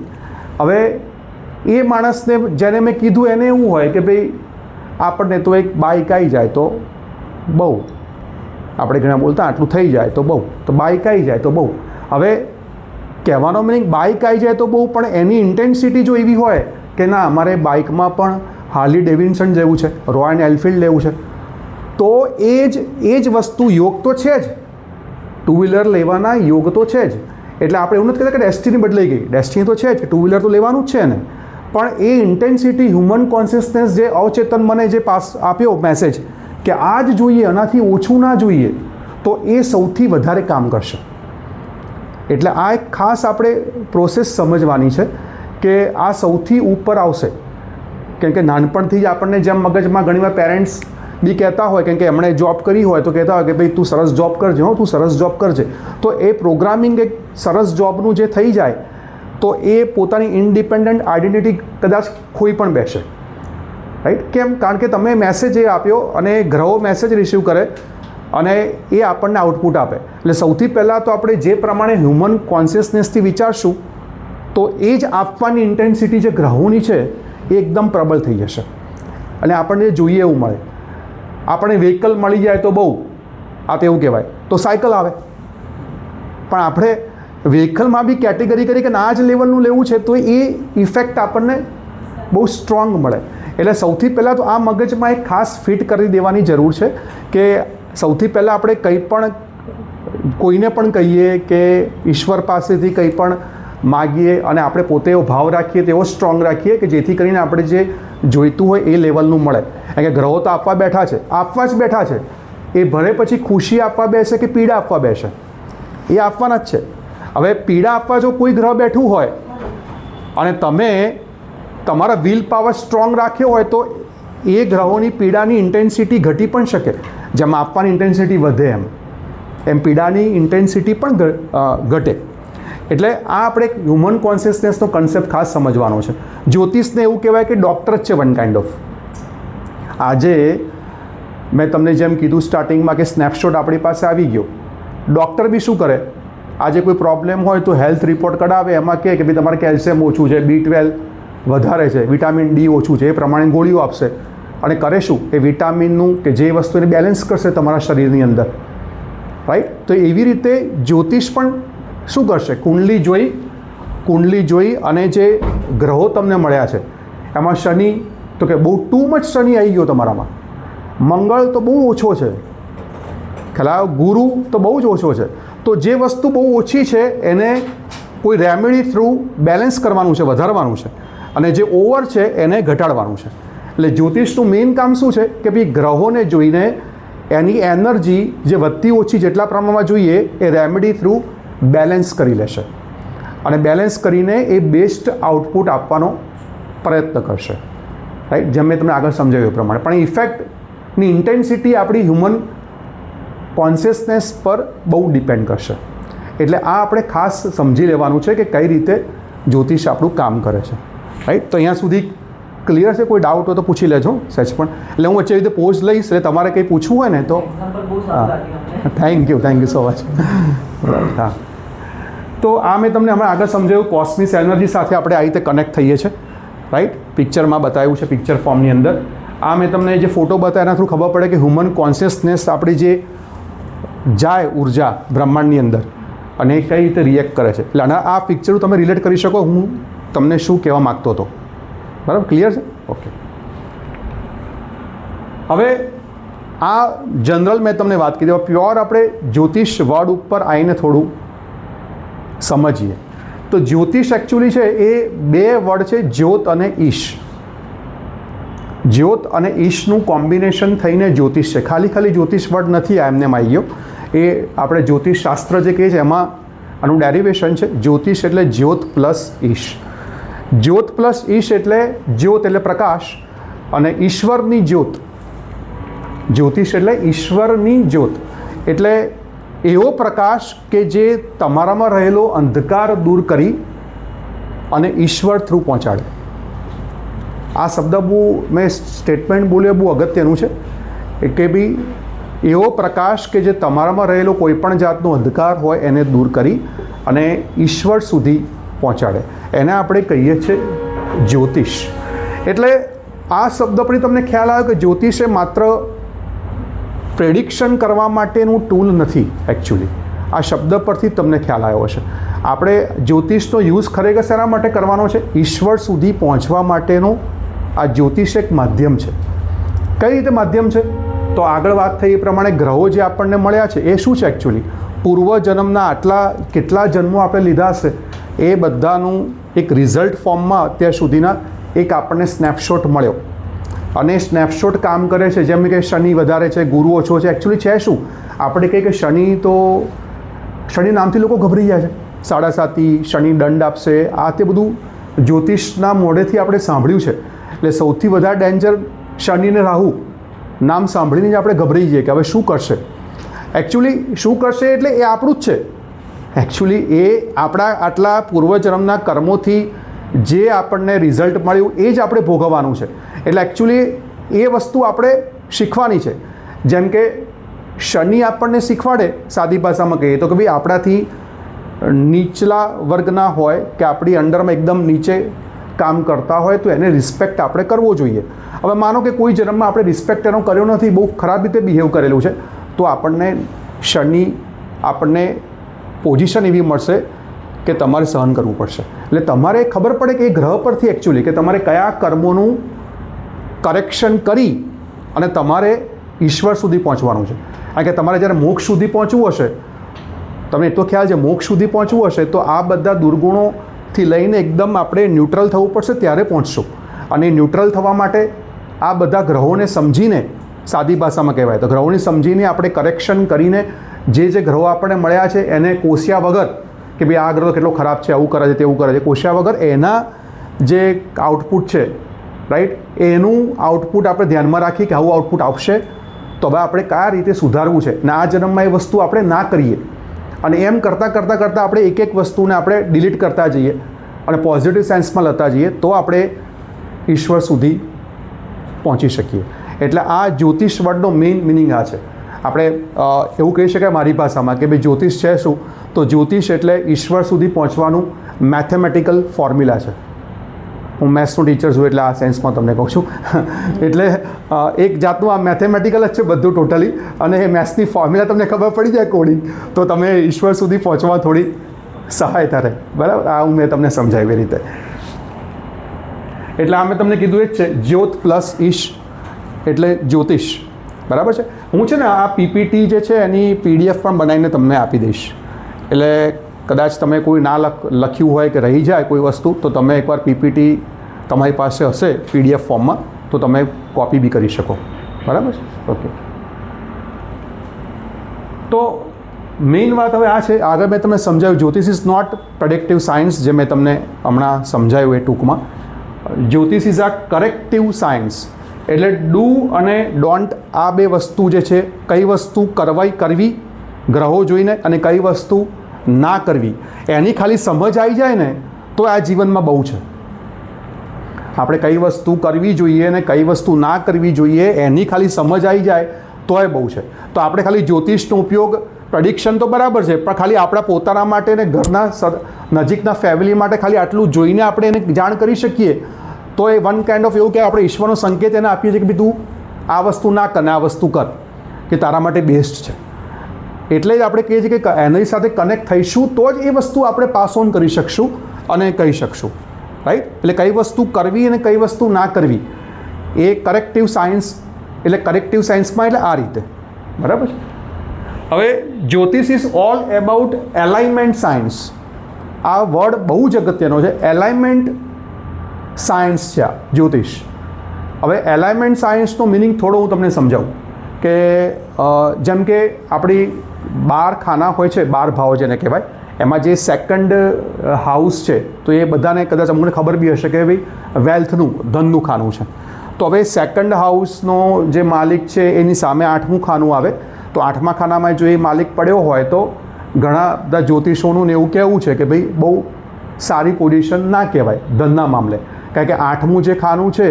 Speaker 1: હવે એ માણસને જેને મેં કીધું એને એવું હોય કે ભાઈ આપણને તો એક બાઇક આવી જાય તો બહુ, આપણે ઘણા બોલતા આટલું થઈ જાય તો બહુ, તો બાઇક આવી જાય તો બહુ. હવે કહેવાનો મિનિંગ બાઇક આવી જાય તો બહુ, પણ એની ઇન્ટેન્સિટી જો એવી હોય કે ના અમારે બાઇકમાં પણ હાર્લી ડેવિડસન જેવું છે, રોયલ એનફિલ્ડ લેવું છે, તો એ જ વસ્તુ યોગ તો છે જ, 2 વ્હીલર લેવાના યોગ તો છે જ. એટલે આપણે એવું નથી કહેતા કે ડેસ્ટિની બદલાઈ ગઈ, ડેસ્ટિની તો છે જ, 2 વ્હીલર તો લેવાનું જ છે ને. પણ એ ઇન્ટેન્સિટી હ્યુમન કોન્શિયસનેસ જે અવચેતન મને જે પાસ આપ્યો મેસેજ કે આ જ જોઈએ, આનાથી ઓછું ના જોઈએ, તો એ સૌથી વધારે કામ કરશે. એટલે આ એક ખાસ આપણે પ્રોસેસ સમજવાની છે કે આ સૌથી ઉપર આવશે. કેમ કે નાનપણથી જ આપણને જેમ મગજમાં ઘણીવાર પેરેન્ટ્સ બી કહેતા હોય, કેમ કે એમણે જોબ કરી હોય તો કહેતા હોય કે ભાઈ તું સરસ જોબ કરજે, હો તું સરસ જોબ કરજે. તો એ પ્રોગ્રામિંગ એક સરસ જોબનું જે થઈ જાય તો એ પોતાની ઇન્ડિપેન્ડન્ટ આઈડેન્ટિટી કદાચ ખોઈ પણ બેસે, રાઈટ. કેમ? કારણ કે તમે મેસેજ એ આપ્યો અને ગ્રહો મેસેજ રિસીવ કરે અને એ આપણને આઉટપુટ આપે. એટલે સૌથી પહેલાં તો આપણે જે પ્રમાણે હ્યુમન કોન્શિયસનેસથી વિચારશું તો એ જ આપવાની ઇન્ટેન્સિટી જે ગ્રહોની છે એ એકદમ પ્રબળ થઈ જશે અને આપણને જોઈએ એવું મળે. આપણને વ્હીકલ મળી જાય તો બહુ, આ તો એવું કહેવાય તો સાયકલ આવે, પણ આપણે વ્હીકલમાં બી કેટેગરી કરી કે આ જ લેવલનું લેવું છે તો એ ઇફેક્ટ આપણને બહુ સ્ટ્રોંગ મળે. એટલે સૌથી પહેલાં તો આ મગજમાં એક ખાસ ફિટ કરી દેવાની જરૂર છે કે સૌથી પહેલાં આપણે કંઈ પણ કોઈને પણ કહીએ કે ઈશ્વર પાસેથી કંઈ પણ માગીએ અને આપણે પોતે એવો ભાવ રાખીએ, તેવો સ્ટ્રોંગ રાખીએ કે જેથી કરીને આપણે જે જોઈતું હોય એ લેવલનું મળે. કારણ કે ગ્રહો તો આપવા બેઠા છે, આપવા જ બેઠા છે. એ ભલે પછી ખુશી આપવા બેસે કે પીડા આપવા બેસે, એ આપવાના જ છે. હવે પીડા આપવા જો કોઈ ગ્રહ બેઠું હોય અને તમે તમારા વિલ પાવર સ્ટ્રોંગ રાખ્યો હોય તો એ ગ્રહોની પીડાની ઇન્ટેન્સિટી ઘટી પણ શકે. જેમ આપવાની ઇન્ટેન્સિટી વધે એમ પીડાની ઇન્ટેન્સિટી પણ ઘટે. એટલે આ આપણે એક હ્યુમન કોન્શિયસનેસનો કન્સેપ્ટ ખાસ સમજવાનો છે. જ્યોતિષને એવું કહેવાય કે ડૉક્ટર જ છે વન કાઇન્ડ ઓફ. આજે મેં તમને જેમ કીધું સ્ટાર્ટિંગમાં કે સ્નેપશોટ આપણી પાસે આવી ગયો. ડૉક્ટર બી શું કરે? આજે કોઈ પ્રોબ્લેમ હોય તો હેલ્થ રિપોર્ટ કઢાવે, એમાં કહે કે ભાઈ તમારે કેલ્શિયમ ઓછું છે, B12 વધારે છે, વિટામિન D ઓછું છે, એ પ્રમાણે ગોળીઓ આપશે. અને કરે શું? એ વિટામિનનું કે જે વસ્તુને બેલેન્સ કરશે તમારા શરીરની અંદર, રાઈટ. તો એવી રીતે જ્યોતિષ પણ શું કરશે? કુંડલી જોઈ અને જે ગ્રહો તમને મળ્યા છે એમાં શનિ તો કે બહુ ટુ મચ શનિ આવી ગયો તમારામાં, મંગળ તો બહુ ઓછો છે, ખ્યાલ, ગુરુ તો બહુ જ ઓછો છે. તો જે વસ્તુ બહુ ઓછી છે એને કોઈ રેમેડી થ્રુ બેલેન્સ કરવાનું છે, વધારવાનું છે, અને જે ઓવર છે એને ઘટાડવાનું છે. એટલે જ્યોતિષનું મેઇન કામ શું છે કે ભાઈ ગ્રહોને જોઈને એની એનર્જી જે વધતી ઓછી જેટલા પ્રમાણમાં જોઈએ એ રેમેડી થ્રુ બેલેન્સ કરી લેશે અને બેલેન્સ કરીને એ બેસ્ટ આઉટપુટ આપવાનો પ્રયત્ન કરશે, રાઈટ. જેમ મેં તમને આગળ સમજાવ્યું એ પ્રમાણે. પણ ઇફેક્ટની ઇન્ટેન્સિટી આપણી હ્યુમન કોન્શિયસનેસ પર બહુ ડિપેન્ડ કરશે. એટલે આ આપણે ખાસ સમજી લેવાનું છે કે કઈ રીતે જ્યોતિષ આપણું કામ કરે છે, રાઈટ. તો અહીંયા સુધી ક્લિયર છે? કોઈ ડાઉટ હોય તો પૂછી લેજો સચ પણ. એટલે હું વચ્ચે રીતે પોઝ લઈશ, એટલે તમારે કંઈ પૂછવું હોય ને તો. Thank you so much. હા, તો આ મેં તમને હમણાં આગળ સમજાવ્યું કોસ્મિક એનર્જી સાથે આપણે આ રીતે કનેક્ટ થઈએ છીએ, રાઈટ. પિક્ચરમાં બતાવ્યું છે, પિક્ચર ફોર્મની અંદર. આ મેં તમને જે ફોટો બતાવ્યા એના થ્રુ ખબર પડે કે હ્યુમન કોન્શિયસનેસ આપણી જે જાય ઉર્જા બ્રહ્માંડની અંદર અને એ કઈ રીતે રિએક્ટ કરે છે. એટલે આ પિક્ચર તમે રિલેટ કરી શકો હું તમને શું કહેવા માગતો હતો. બરાબર? ક્લિયર છે? ઓકે. હવે આ જનરલ મેં તમને વાત કરી. પ્યોર આપણે જ્યોતિષ વર્ડ ઉપર આવીને થોડું સમજીએ તો જ્યોતિષ એકચ્યુઅલી છે એ બે વર્ડ છે, જ્યોત અને ઈશ. જ્યોત અને ઈશનું કોમ્બિનેશન થઈને જ્યોતિષ છે. ખાલી જ્યોતિષ વર્ડ નથી આ એમને આવી ગયો. એ આપણે જ્યોતિષ શાસ્ત્ર જે કહીએ છીએ એમાં આનું ડેરિવેશન છે. જ્યોતિષ એટલે જ્યોત પ્લસ ઈશ. જ્યોત પ્લસ ઈશ એટલે જ્યોત એટલે પ્રકાશ અને ઈશ્વરની જ્યોત. જ્યોતિષ એટલે ઈશ્વરની જ્યોત, એટલે એવો પ્રકાશ કે જે તમારામાં રહેલો અંધકાર દૂર કરી અને ઈશ્વર થ્રુ પહોંચાડે. આ શબ્દ બહુ મેં સ્ટેટમેન્ટ બોલ્યો બહુ અગત્યનું છે કે ભાઈ એવો પ્રકાશ કે જે તમારામાં રહેલો કોઈ પણ જાતનો અંધકાર હોય એને દૂર કરી અને ઈશ્વર સુધી પહોંચાડે. એને આપણે કહીએ છીએ જ્યોતિષ. એટલે આ શબ્દ પરથી તમને ખ્યાલ આવ્યો કે જ્યોતિષ એ માત્ર પ્રેડિક્શન કરવા માટેનું ટૂલ નથી. એકચ્યુઅલી આ શબ્દ પરથી તમને ખ્યાલ આવ્યો હશે. આપણે જ્યોતિષનો યુઝ ખરેખર શેના માટે કરવાનો છે? ઈશ્વર સુધી પહોંચવા માટેનો આ જ્યોતિષ એક માધ્યમ છે. કઈ રીતે માધ્યમ છે? તો આગળ વાત થઈ એ પ્રમાણે ગ્રહો જે આપણને મળ્યા છે એ શું છે એકચ્યુઅલી? પૂર્વજન્મના આટલા કેટલા જન્મો આપણે લીધા હશે એ બધાનું એક રિઝલ્ટ ફોર્મમાં અત્યાર સુધીના એક આપણને સ્નેપશોટ મળ્યો. અને સ્નેપશોટ કામ કરે છે જેમ કે શનિ વધારે છે, ગુરુ ઓછો છે. એકચ્યુઅલી છે શું? આપણે કહીએ કે શનિ તો શનિ નામથી લોકો ગભરાઈ જાય છે. 7.5 શનિ દંડ આપશે, આ તે બધું જ્યોતિષના મોઢેથી આપણે સાંભળ્યું છે. એટલે સૌથી વધારે ડેન્જર શનિ ને રાહુ, નામ સાંભળીને જ આપણે ગભરાઈ જઈએ કે હવે શું કરશે. એકચ્યુઅલી શું કરશે એટલે એ આપણું જ છે. એકચ્યુઅલી એ આપણા આટલા પૂર્વજન્મના કર્મોથી જે આપણને રિઝલ્ટ મળ્યું એ જ આપણે ભોગવવાનું છે. એટલે એકચ્યુઅલી એ વસ્તુ આપણે શીખવાની છે. જેમ કે શનિ આપણને શીખવાડે, સાદી ભાષામાં કહીએ તો, કે ભાઈ આપણાથી નીચલા વર્ગના હોય કે આપણી અંડરમાં એકદમ નીચે કામ કરતા હોય તો એને રિસ્પેક્ટ આપણે કરવો જોઈએ. હવે માનો કે કોઈ જન્મમાં આપણે રિસ્પેક્ટ એનો કર્યો નથી, બહુ ખરાબ રીતે બિહેવ કરેલું છે, તો આપણને શનિ આપણને પોઝિશન એવી મળશે કે તમારે સહન કરવું પડશે. એટલે તમારે ખબર પડે કે એ ગ્રહ પરથી એકચ્યુઅલી કે તમારે કયા કર્મોનું કરેક્શન કરી અને તમારે ઈશ્વર સુધી પહોંચવાનું છે. કારણ કે તમારે જ્યારે મોક્ષ સુધી પહોંચવું હશે, તમને એટલો ખ્યાલ છે, મોક્ષ સુધી પહોંચવું હશે તો આ બધા દુર્ગુણોથી લઈને એકદમ આપણે ન્યુટ્રલ થવું પડશે, ત્યારે પહોંચશું. અને ન્યુટ્રલ થવા માટે આ બધા ગ્રહોને સમજીને, સાદી ભાષામાં કહેવાય તો ગ્રહોને સમજીને આપણે કરેક્શન કરીને જે ગ્રહો આપણને મળ્યા છે એને કોસ્યા વગર કે ભાઈ આ ગ્રહ કેટલો ખરાબ છે, આવું કરે છે, તેવું કરે છે, કોસ્યા વગર એના જે આઉટપુટ છે, રાઈટ, એનું આઉટપુટ આપણે ધ્યાનમાં રાખીએ કે આવું આઉટપુટ આવશે તો હવે આપણે કયા રીતે સુધારવું છે. ને આ જન્મમાં એ વસ્તુ આપણે ના કરીએ અને એમ કરતાં આપણે એક વસ્તુને આપણે ડિલીટ કરતા જઈએ અને પોઝિટિવ સેન્સમાં લેતા જઈએ તો આપણે ઈશ્વર સુધી પહોંચી શકીએ. એટલે આ જ્યોતિષ વર્ડનો મેઇન મિનિંગ આ છે. આપણે એવું કહી શકાય મારી ભાષામાં કે ભાઈ જ્યોતિષ છે શું, તો જ્યોતિષ એટલે ઈશ્વર સુધી પહોંચવાનું મેથેમેટિકલ ફોર્મ્યુલા છે. હું મેથ્સનો ટીચર છું એટલે આ સેન્સમાં તમને કહું છું. એટલે એક જાતનું આ મેથેમેટિકલ જ છે બધું ટોટલી, અને એ મેથ્સની ફોર્મ્યુલા તમને ખબર પડી જાય કોડિંગ તો તમે ઈશ્વર સુધી પહોંચવા થોડી સહાયતા રહે. બરાબર, આ મેં તમને સમજાવી રીતે. એટલે આ મેં તમને કીધું એ જ છે, જ્યોત પ્લસ ઈશ એટલે જ્યોતિષ. બરાબર છે. હું છે ને આ પીપીટી જે છે એની PDF પણ બનાવીને તમને આપી દઈશ. એટલે કદાચ તમે કોઈ ના લખ્યું હોય કે રહી જાય કોઈ વસ્તુ તો તમે એકવાર પીપીટી તમારી પાસે હશે PDF ફોર્મમાં તો તમે કોપી બી કરી શકો. બરાબર છે. ઓકે, તો મેઇન વાત હવે આ છે. આગળ મેં તમને સમજાવ્યું જ્યોતિષ ઇઝ નોટ પ્રેડિક્ટિવ સાયન્સ, જે મેં તમને હમણાં સમજાવ્યું એ ટૂંકમાં. જ્યોતિષ ઇઝ આ કરેક્ટિવ સાયન્સ. એટલે ડુ અને ડોન્ટ આ બે વસ્તુ જે છે, કઈ વસ્તુ કરવી ગ્રહો જોઈને અને કઈ વસ્તુ ના કરવી, એની ખાલી સમજ આવી જાય ને તો આ જીવનમાં બહુ છે. આપણે કઈ વસ્તુ કરવી જોઈએ ને કઈ વસ્તુ ના કરવી જોઈએ એની ખાલી સમજ આવી જાય તોય બહુ છે. તો આપણે ખાલી જ્યોતિષનો ઉપયોગ, પ્રેડિક્શન તો બરાબર છે, પણ ખાલી આપણા પોતાના માટે ને ઘરના નજીકના ફેમિલી માટે ખાલી આટલું જોઈને આપણે એને જાણ કરી શકીએ તો એ વન કાઇન્ડ ઓફ એવું કે આપણે ઈશ્વરનો સંકેત એને આપીએ છીએ કે ભાઈ તું આ વસ્તુ ના કર ને આ વસ્તુ કર, કે તારા માટે બેસ્ટ છે. એટલે જ આપણે કહીએ છીએ કે એની સાથે કનેક્ટ થઈશું તો જ એ વસ્તુ આપણે પાસ ઓન કરી શકશું અને કહી શકશું. રાઈટ. એટલે કઈ વસ્તુ કરવી અને કઈ વસ્તુ ના કરવી એ કરેક્ટિવ સાયન્સ. એટલે કરેક્ટિવ સાયન્સમાં એટલે આ રીતે. બરાબર છે. હવે જ્યોતિષ is all about alignment science. આ વર્ડ બહુ જ અગત્યનો છે. એલાઇનમેન્ટ સાયન્સ છે આ જ્યોતિષ. હવે એલાઇનમેન્ટ સાયન્સનો મિનિંગ થોડો હું તમને સમજાવું કે જેમ કે આપણી 12 ખાના હોય છે, 12 ભાવ જેને કહેવાય, એમાં જે સેકન્ડ હાઉસ છે તો એ બધાને કદાચ અમને ખબર બી હશે કે ભાઈ વેલ્થનું, ધનનું ખાનું છે. તો હવે સેકન્ડ હાઉસનો જે માલિક છે એની સામે 8મું ખાનું આવે. તો 8મા ખાનામાં જો એ માલિક પડ્યો હોય તો ઘણા બધા જ્યોતિષોનું એવું કહેવું છે કે ભાઈ બહુ સારી પોઝિશન ના કહેવાય ધનના મામલે. કારણ કે 8મું જે ખાનું છે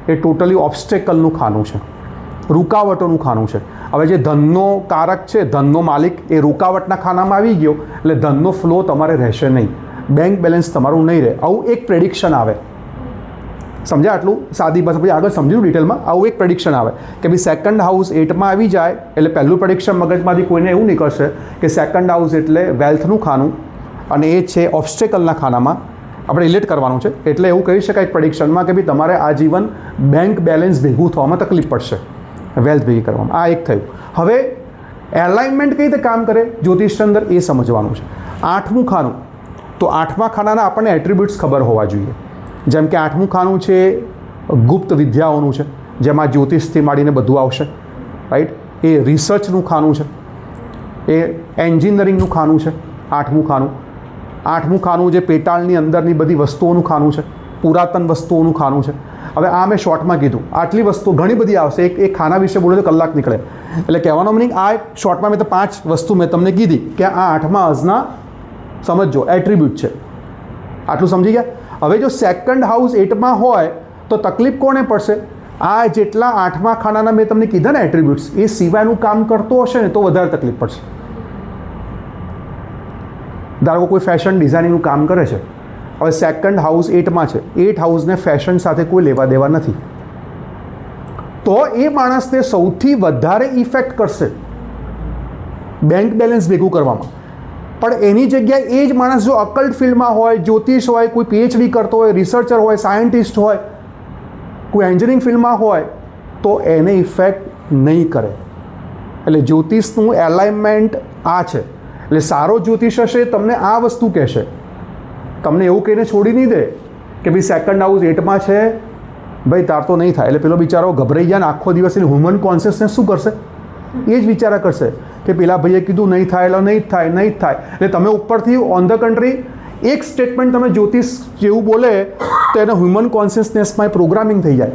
Speaker 1: એ ટોટલી ઓબ્સ્ટેકલનું ખાનું છે, રૂકાવટોનું ખાનું છે. હવે જે ધનનો કારક છે, ધનનો માલિક, એ રૂકાવટના ખાનામાં આવી ગયો એટલે ધનનો ફ્લો તમારે રહેશે નહીં, બેંક બેલેન્સ તમારું નહીં રહે. આવું એક પ્રેડિક્શન આવે. સમજ્યા આટલું સાદી ભાષા? પછી આગળ સમજ્યું ડિટેલમાં. આવું એક પ્રેડિક્શન આવે કે ભાઈ સેકન્ડ હાઉસ 8માં આવી જાય એટલે પહેલું પ્રેડિક્શન મગજમાંથી કોઈને એવું નીકળશે કે સેકન્ડ હાઉસ એટલે વેલ્થનું ખાનું અને એ છે ઓબ્સ્ટેકલના ખાનામાં આપણે રિલેટ કરવાનું છે. એટલે એવું કહી શકાય પ્રેડિક્શનમાં કે ભાઈ તમારે આજીવન બેંક બેલેન્સ ભેગું થવામાં તકલીફ પડશે વેલ્થ ભેગી કરવામાં. આ એક થયું. હવે એલાઇનમેન્ટ કઈ રીતે કામ કરે જ્યોતિષની અંદર એ સમજવાનું છે. 8મું ખાનું, તો 8મા ખાનાના આપણને એટ્રીબ્યુટ્સ ખબર હોવા જોઈએ. જેમ કે 8મું ખાનું છે ગુપ્ત વિદ્યાઓનું છે, જેમાં જ્યોતિષથી માંડીને બધું આવશે. રાઈટ. એ રિસર્ચનું ખાનું છે, એ એન્જિનિયરિંગનું ખાનું છે 8મું ખાનું. 8મું ખાનું જે પેટાળની અંદરની બધી વસ્તુઓનું ખાનું છે. પુરાતન વસ્તુઓનું ખાનું છે. હવે આ મેં શોર્ટમાં કીધું, આટલી વસ્તુ ઘણી બધી આવશે. એક ખાના વિશે બોલે તો કલાક નીકળે. એટલે કહેવાનો મિનિંગ આ શોર્ટમાં મેં તો 5 વસ્તુ મેં તમને કીધી કે આ 8મા અજના સમજો એટ્રીબ્યુટ છે. આટલું સમજી ગયા? હવે જો સેકન્ડ હાઉસ 8માં હોય તો તકલીફ કોને પડશે? આ જેટલા 8મા ખાનાના મેં તમને કીધા ને એટ્રીબ્યુટ્સ, એ સિવાયનું કામ કરતો હશે ને તો વધારે તકલીફ પડશે. ધારો કોઈ ફેશન ડિઝાઇનિંગનું કામ કરે છે, હવે સેકન્ડ હાઉસ 8માં છે, 8 હાઉસને ફેશન સાથે કોઈ લેવા દેવા નથી, તો એ માણસને સૌથી વધારે ઇફેક્ટ કરશે બેંક બેલેન્સ ભેગું કરવામાં. પણ એની જગ્યાએ એ જ માણસ જો અકલ્ટ ફિલ્ડમાં હોય, જ્યોતિષ હોય, કોઈ PhD કરતો હોય, રિસર્ચર હોય, સાયન્ટિસ્ટ હોય, કોઈ એન્જિનિયરિંગ ફિલ્ડમાં હોય, તો એને ઇફેક્ટ નહીં કરે. એટલે જ્યોતિષનું એલાઇનમેન્ટ આ છે. એટલે સારો જ્યોતિષ હશે તમને આ વસ્તુ કહેશે, તમને એવું કહીને છોડી નહીં દે કે ભાઈ સેકન્ડ હાઉસ 8માં છે, ભાઈ તાર તો નહીં થાય. એટલે પેલો બિચારો ગભરાઈ જાય ને આખો દિવસ એટલે હ્યુમન કોન્શિયસનેસ શું કરશે? એ જ વિચારા કરશે કે પેલા ભાઈએ કીધું નહીં થાય એટલે નહીં જ થાય, નહીં જ થાય. એટલે તમે ઉપરથી ઓન ધ કન્ટ્રી એક સ્ટેટમેન્ટ તમે જ્યોતિષ જેવું બોલે તો એને હ્યુમન કોન્શિયસનેસમાં પ્રોગ્રામિંગ થઈ જાય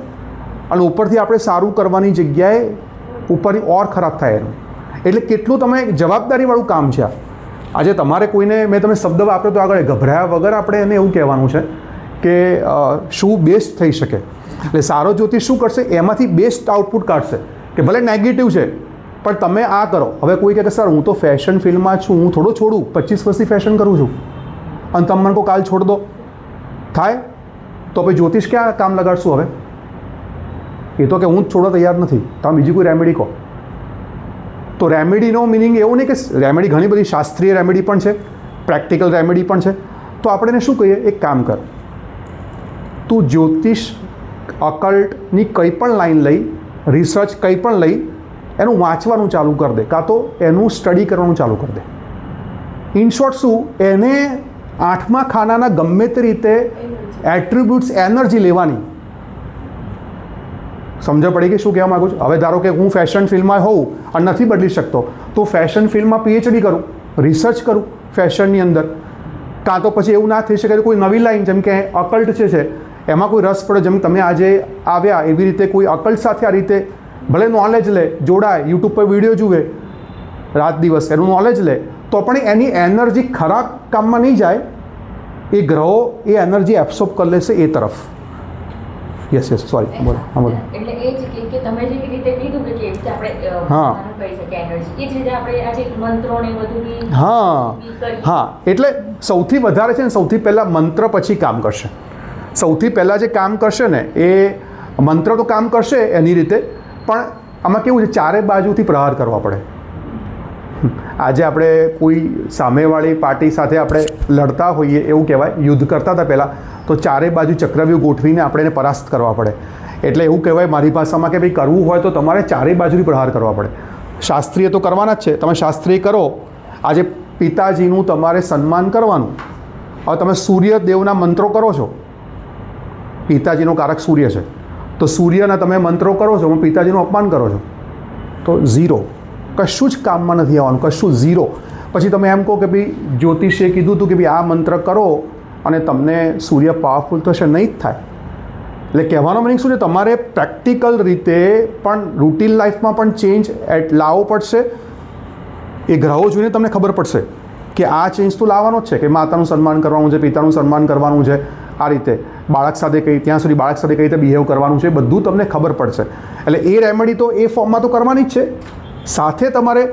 Speaker 1: અને ઉપરથી આપણે સારું કરવાની જગ્યાએ ઉપરથી ઓર ખરાબ થાય એનું. એટલે કેટલું તમે જવાબદારીવાળું કામ છે આ. આજે તમારે કોઈને મેં તમે શબ્દ વાપર્યો તો આગળ ગભરાયા વગર આપણે એને એવું કહેવાનું છે કે શું બેસ્ટ થઈ શકે. એટલે સારો જ્યોતિષ શું કરશે? એમાંથી બેસ્ટ આઉટપુટ કાઢશે કે ભલે નેગેટિવ છે પણ તમે આ કરો. હવે કોઈ કહે કે સર હું તો ફેશન ફિલ્ડમાં છું, હું થોડો છોડું, 25 વર્ષથી ફેશન કરું છું અને તમે મને કહો કાલ છોડ દો, થાય તો પછી જ્યોતિષ ક્યાં કામ લગાડશું? હવે એ તો કે હું જ છોડવા તૈયાર નથી, તમે બીજી કોઈ રેમેડી કહો. તો રેમેડીનો મિનિંગ એવું નહીં કે રેમેડી ઘણી બધી શાસ્ત્રીય રેમેડી પણ છે, પ્રેક્ટિકલ રેમેડી પણ છે. તો આપણે એને શું કહીએ? એક કામ કર, તું જ્યોતિષ અકલ્ટની કંઈ પણ લાઈન લઈ, રિસર્ચ કંઈ પણ લઈ, એનું વાંચવાનું ચાલુ કરી દે, કાં તો એનું સ્ટડી કરવાનું ચાલુ કરી દે. ઇન શોર્ટ શું, એને 8મા ખાનાના ગમે તે રીતે એટ્રીબ્યુટ્સ એનર્જી લેવાની. સમજ પડી કે શું કહેવા માગું છું? હવે ધારો કે હું ફેશન ફિલ્ડમાં હોઉં અને નથી બદલી શકતો, તો ફેશન ફિલ્ડમાં PhD કરું, રિસર્ચ કરું ફેશનની અંદર. કાં તો પછી એવું ના થઈ શકે કોઈ નવી લાઈન જેમ કે અકલ્ટ છે એમાં કોઈ રસ પડે, જેમ તમે આજે આવ્યા એવી રીતે કોઈ અકલ્ટ સાથે આ રીતે ભલે નોલેજ લે, જોડાય, યુટ્યુબ પર વિડીયો જુએ રાત દિવસ, એનું નોલેજ લે, તો પણ એની એનર્જી ખરાબ કામમાં નહીં જાય. એ ગ્રહો એ એનર્જી એબ્સોર્બ કરી લેશે એ તરફ. યસ સોરી, બોલો. હા બોલો.
Speaker 2: એટલે એ જ કે તમે જે રીતે કીધું કે કેવી રીતે આપણે
Speaker 1: હા
Speaker 2: કહી શકીએ એનર્જી, એ જ રીતે આપણે આજે મંત્રો ને બધું બી
Speaker 1: હા. એટલે સૌથી વધારે છે ને, સૌથી પહેલાં મંત્ર પછી કામ કરશે. સૌથી પહેલાં જે કામ કરશે ને એ મંત્ર તો કામ કરશે એની રીતે, પણ આમાં કેવું છે, ચારે બાજુથી પ્રહાર કરવા પડે. આજે આપણે કોઈ સામેવાળી પાર્ટી સાથે આપણે લડતા હોઈએ એવું કહેવાય, યુદ્ધ કરતા હતા પહેલાં, તો ચારે બાજુ ચક્રવ્યૂહ ગોઠવીને આપણે એને પરાસ્ત કરવા પડે. એટલે એવું કહેવાય મારી ભાષામાં કે ભાઈ કરવું હોય તો તમારે ચારે બાજુથી પ્રહાર કરવા પડે. શાસ્ત્રીય તો કરવાના જ છે, તમે શાસ્ત્રીય કરો. આજે પિતાજીનું તમારે સન્માન કરવાનું. હવે તમે સૂર્યદેવના મંત્રો કરો છો, પિતાજીનો કારક સૂર્ય છે, તો સૂર્યના તમે મંત્રો કરો છો, પિતાજીનું અપમાન કરો છો, તો ઝીરો, કશું જ કામમાં નથી આવવાનું, કશું ઝીરો. પછી તમે એમ કહો કે ભાઈ જ્યોતિષે કીધું હતું કે ભાઈ આ મંત્ર કરો અને તમને સૂર્ય પાવરફુલ થશે, નહીં જ થાય. એટલે કહેવાનો મિનિંગ શું છે, તમારે પ્રેક્ટિકલ રીતે પણ રૂટીન લાઈફમાં પણ ચેન્જ લાવવો પડશે. એ ગ્રહો જોઈને તમને ખબર પડશે કે આ ચેન્જ તો લાવવાનો જ છે, કે માતાનું સન્માન કરવાનું છે, પિતાનું સન્માન કરવાનું છે, આ રીતે બાળક સાથે ત્યાં સુધી બાળક સાથે કઈ રીતે બિહેવ કરવાનું છે, બધું તમને ખબર પડશે. એટલે એ રેમેડી તો એ ફોર્મમાં તો કરવાની જ છે, સાથે તમારે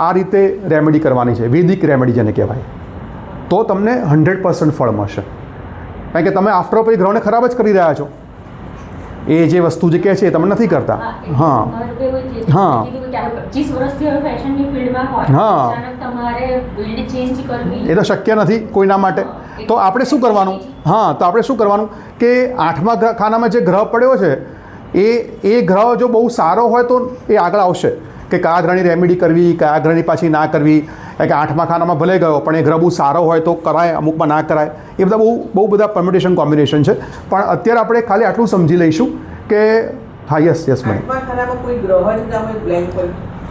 Speaker 1: આ રીતે રેમેડી કરવાની છે, વૈદિક રેમેડી જેને કહેવાય, તો તમને 100% ફળ મળશે. કારણ કે તમે આફ્ટર પછી ગ્રહને ખરાબ જ કરી રહ્યા છો. એ જે વસ્તુ જે કહે છે એ તમે નથી કરતા. હા હા
Speaker 2: 25 વર્ષથી હવે ફેશનની ફિલ્ડમાં હોય, અચાનક તમારે ફિલ્ડ ચેન્જ કરવી
Speaker 1: એ તો શક્ય નથી કોઈના માટે. તો આપણે શું કરવાનું? હા, તો આપણે શું કરવાનું કે 8મા ખાનામાં જે ગ્રહ પડ્યો છે એ ગ્રહ જો બહુ સારો હોય તો એ આગળ આવશે કે કયા ગ્રહની રેમેડી કરવી, કયા ગ્રહની પાછી ના કરવી. કે 8મા ખાનામાં ભલે ગયો પણ એ ગ્રહ બહુ સારો હોય તો કરાય, અમુકમાં ના કરાય. એ બધા બહુ બધા પરમ્યુટેશન કોમ્બિનેશન છે. પણ અત્યારે આપણે ખાલી આટલું સમજી લઈશું કે હા યસ મને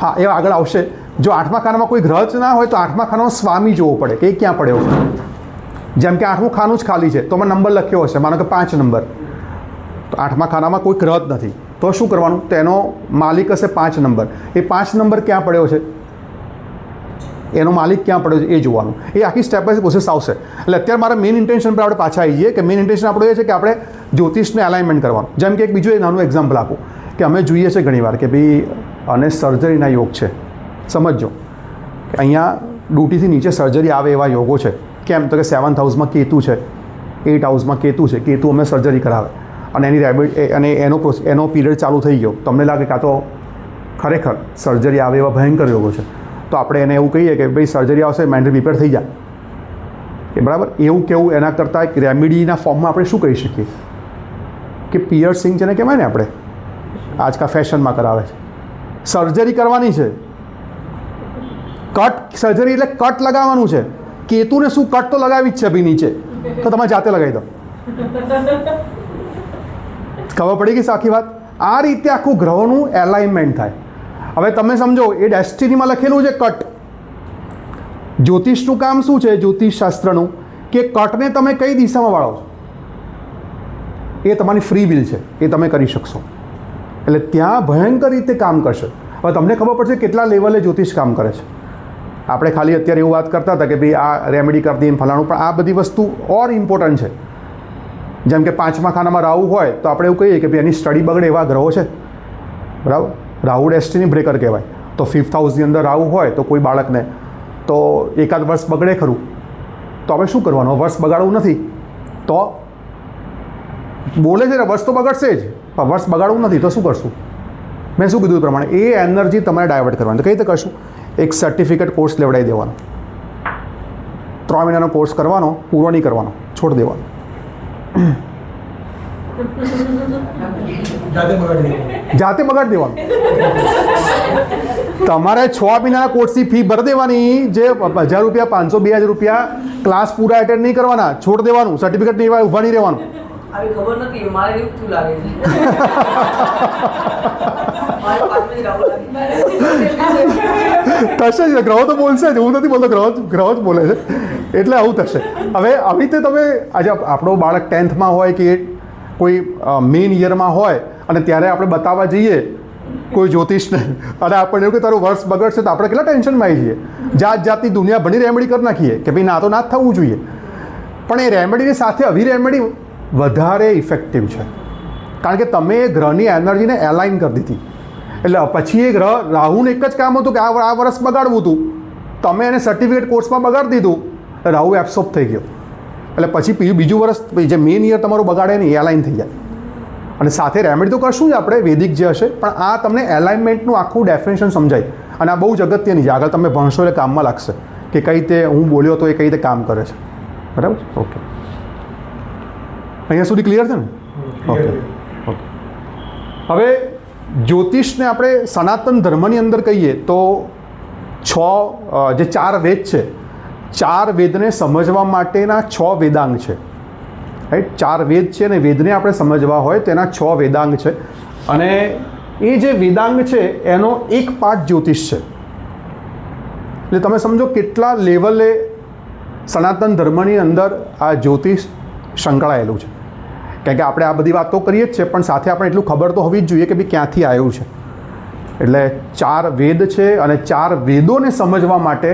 Speaker 1: હા એ આગળ આવશે. જો 8મા ખાનામાં કોઈ ગ્રહ જ ના હોય તો 8મા ખાનામાં સ્વામી જોવો પડે કે ક્યાં પડ્યો છે. જેમ કે 8મું ખાનું જ ખાલી છે તો મેં નંબર લખ્યો હશે, માનો કે 5 નંબર, તો 8મા ખાનામાં કોઈ ગ્રહ જ નથી, તો શું કરવાનું? તેનો માલિક હશે 5 નંબર. એ 5 નંબર ક્યાં પડ્યો છે, એનો માલિક ક્યાં પડ્યો છે એ જોવાનું. એ આખી સ્ટેપ બાય પ્રોસેસ આવશે. એટલે અત્યારે મારા મેઇન ઇન્ટેન્શન પર આપણે પાછા આવી જઈએ કે મેઇન ઇન્ટેન્શન આપણું એ છે કે આપણે જ્યોતિષને અલાઇનમેન્ટ કરવાનું. જેમ કે એક બીજું નાનું એક્ઝામ્પલ આપું કે અમે જોઈએ છીએ ઘણીવાર કે ભાઈ અને સર્જરીના યોગ છે. સમજો કે અહીંયા ડ્યુટીથી નીચે સર્જરી આવે એવા યોગો છે. કેમ? તો કે 7th હાઉસમાં કેતુ છે, 8th હાઉસમાં કેતુ છે. કેતુ અમે સર્જરી કરાવે અને અને એનો પીરિયડ ચાલુ થઈ ગયો, તમને લાગે કે આ તો ખરેખર સર્જરી આવે એવા ભયંકર યોગો છે, તો આપણે એને એવું કહીએ કે ભાઈ સર્જરી આવશે, મેન્ટલી પ્રિપેર થઈ જાય. એ બરાબર એવું કેવું એના કરતાં એક રેમેડીના ફોર્મમાં આપણે શું કહી શકીએ કે પિયર્સિંગ છે ને કહેવાય ને, આપણે આજકાલ ફેશનમાં કરાવે છે. સર્જરી કરવાની છે, કટ સર્જરી એટલે કટ લગાવવાનું છે. કેતુને શું કટ તો લગાવી જ છે ભાઈ નીચે, તો તમે જાતે લગાવી દો. ખબર પડી ગઈ આખી વાત? આ રીતે આખું ગ્રહોનું એલાઇનમેન્ટ થાય. હવે તમે સમજો એ ડેસ્ટિનીમાં લખેલું છે કટ. જ્યોતિષનું કામ શું છે, જ્યોતિષ શાસ્ત્રનું, કે કટને તમે કઈ દિશામાં વાળો છો એ તમારી ફ્રી વિલ છે, એ તમે કરી શકશો. એટલે ત્યાં ભયંકર રીતે કામ કરશે. હવે તમને ખબર પડશે કેટલા લેવલે જ્યોતિષ કામ કરે છે. આપણે ખાલી અત્યારે એવું વાત કરતા હતા કે ભાઈ આ રેમેડી કરતી એમ ફલાણું, પણ આ બધી વસ્તુ ઓર ઇમ્પોર્ટન્ટ છે. જેમ કે 5મા ખાનામાં રાહુ હોય તો આપણે એવું કહીએ કે ભાઈ એની સ્ટડી બગડે એવા ગ્રહો છે, બરાબર. રાહુ ડેસ્ટિની બ્રેકર કહેવાય. તો 5th હાઉસની અંદર રાહુ હોય તો કોઈ બાળકને તો એકાદ વર્ષ બગડે ખરું, તો આપણે શું કરવાનું? વર્ષ બગાડવું નથી તો બોલે છે ને વર્ષ તો બગડશે જ, પણ વર્ષ બગાડવું નથી તો શું કરશું? મેં શું કીધું એ પ્રમાણે એ એનર્જી તમારે ડાયવર્ટ કરવાની. તો કઈ રીતે કરશું? એક સર્ટિફિકેટ કોર્સ લેવડાવી દેવાનો, 3 મહિનાનો કોર્સ કરવાનો, પૂરો નહીં કરવાનો, છોડી દેવાનો. જાતે બગાડી દેવાનું. તમારે 6 મહિનાના કોર્સની ફી ભરી દેવાની, જે 1000 રૂપિયા, 500, 2000 રૂપિયા, ક્લાસ પૂરા એટેન્ડ નહીં કરવાના, છોડી દેવાનું. સર્ટિફિકેટ નહીં ઊભા નહીં રહેવાનું.
Speaker 3: આવી ખબર નથી, મારે એવું શું લાગે છે.
Speaker 1: થશે જ, ગ્રહો તો બોલશે જ, હું નથી બોલતો, ગ્રહો જ બોલે છે, એટલે આવું થશે. હવે આવી રીતે તમે આજે આપણો બાળક 10thમાં હોય કે કોઈ મેઇન યરમાં હોય અને ત્યારે આપણે બતાવવા જઈએ કોઈ જ્યોતિષને અને આપણને એવું કે તારું વર્ષ બગડશે, તો આપણે કેટલા ટેન્શનમાં આવી જઈએ. જાતની દુનિયા ભણી રેમેડી કરી નાખીએ કે ભાઈ ના તો ના જ થવું જોઈએ. પણ એ રેમેડીની સાથે આવી રેમેડી વધારે ઇફેક્ટિવ છે, કારણ કે તમે એ ગ્રહની એનર્જીને એલાઇન કરી દીધી. એટલે પછી એ ગ્રહ રાહુને એક જ કામ હતું કે આ વર્ષ બગાડવું હતું, તમે એને સર્ટિફિકેટ કોર્સમાં બગાડી દીધું, રાહુ એબ્સોર્બ થઈ ગયો. એટલે પછી બીજું વર્ષ જે મેઇન યર તમારું બગાડે ને એ એલાઇન થઈ જાય. અને સાથે રેમેડી તો કરશું જ આપણે, વેદિક જે હશે, પણ આ તમને એલાઇનમેન્ટનું આખું ડેફિનેશન સમજાય. અને આ બહુ જ અગત્યની છે, આગળ તમે ભણશો એટલે કામમાં લાગશે કે કઈ રીતે હું બોલ્યો તો એ કઈ રીતે કામ કરે છે. બરાબર? ઓકે, અહીંયા સુધી ક્લિયર છે ને? Okay okay. હવે જ્યોતિષને આપણે સનાતન ધર્મની અંદર કહીએ તો 4 વેદ છે, 4 વેદને સમજવા માટેના 6 વેદાંગ છે. રાઈટ? 4 વેદ છે અને વેદને આપણે સમજવા હોય તેના 6 વેદાંગ છે. અને એ જે વેદાંગ છે એનો એક પાર્ટ જ્યોતિષ છે. એટલે તમે સમજો કેટલા લેવલે સનાતન ધર્મની અંદર આ જ્યોતિષ સંકળાયેલું છે. કારણ કે આપણે આ બધી વાતો કરીએ જ છે, પણ સાથે આપણે એટલું ખબર તો હોવી જ જોઈએ કે ભાઈ ક્યાંથી આવ્યું છે. એટલે 4 વેદ છે અને 4 વેદોને સમજવા માટે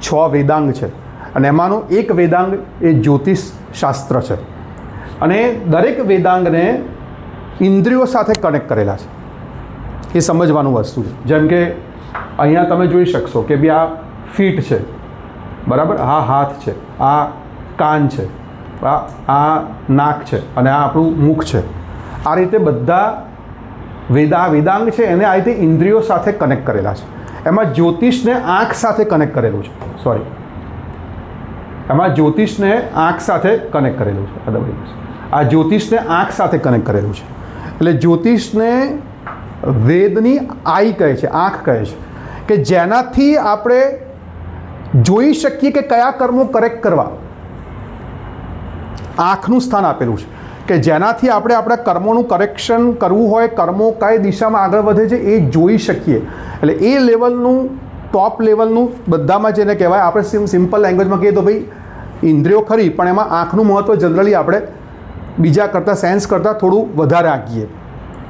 Speaker 1: 6 વેદાંગ છે. અને એમાંનો એક વેદાંગ એ જ્યોતિષ શાસ્ત્ર છે. અને દરેક વેદાંગને ઇન્દ્રિયો સાથે કનેક્ટ કરેલા છે, એ સમજવાનું વસ્તુ છે. જેમ કે અહીંયા તમે જોઈ શકશો કે ભાઈ આ ફીટ છે, બરાબર, આ હાથ છે, આ કાન છે, આ નાક છે અને આ આપણું મુખ છે. આ રીતે બધા વેદાંગ છે એને આ રીતે ઇન્દ્રિયો સાથે કનેક્ટ કરેલા છે. એમાં જ્યોતિષને આંખ સાથે કનેક્ટ કરેલું છે. સોરી, એમાં જ્યોતિષને આંખ સાથે કનેક્ટ કરેલું છે. આ જ્યોતિષને આંખ સાથે કનેક્ટ કરેલું છે. એટલે જ્યોતિષને વેદની આઈ કહે છે, આંખ કહે છે, કે જેનાથી આપણે જોઈ શકીએ કે કયા કર્મો કરેક્ટ કરવા. આંખનું સ્થાન આપેલું છે કે જેનાથી આપણે આપણા કર્મોનું કરેક્શન કરવું હોય, કર્મો કઈ દિશામાં આગળ વધે છે એ જોઈ શકીએ. એટલે એ લેવલનું, ટોપ લેવલનું બધામાં જેને કહેવાય, આપણે સિમ્પલ લેંગ્વેજમાં કહીએ તો ભાઈ ઇન્દ્રિયો ખરી, પણ એમાં આંખનું મહત્ત્વ જનરલી આપણે બીજા કરતાં સેન્સ કરતાં થોડું વધારે આંકીએ,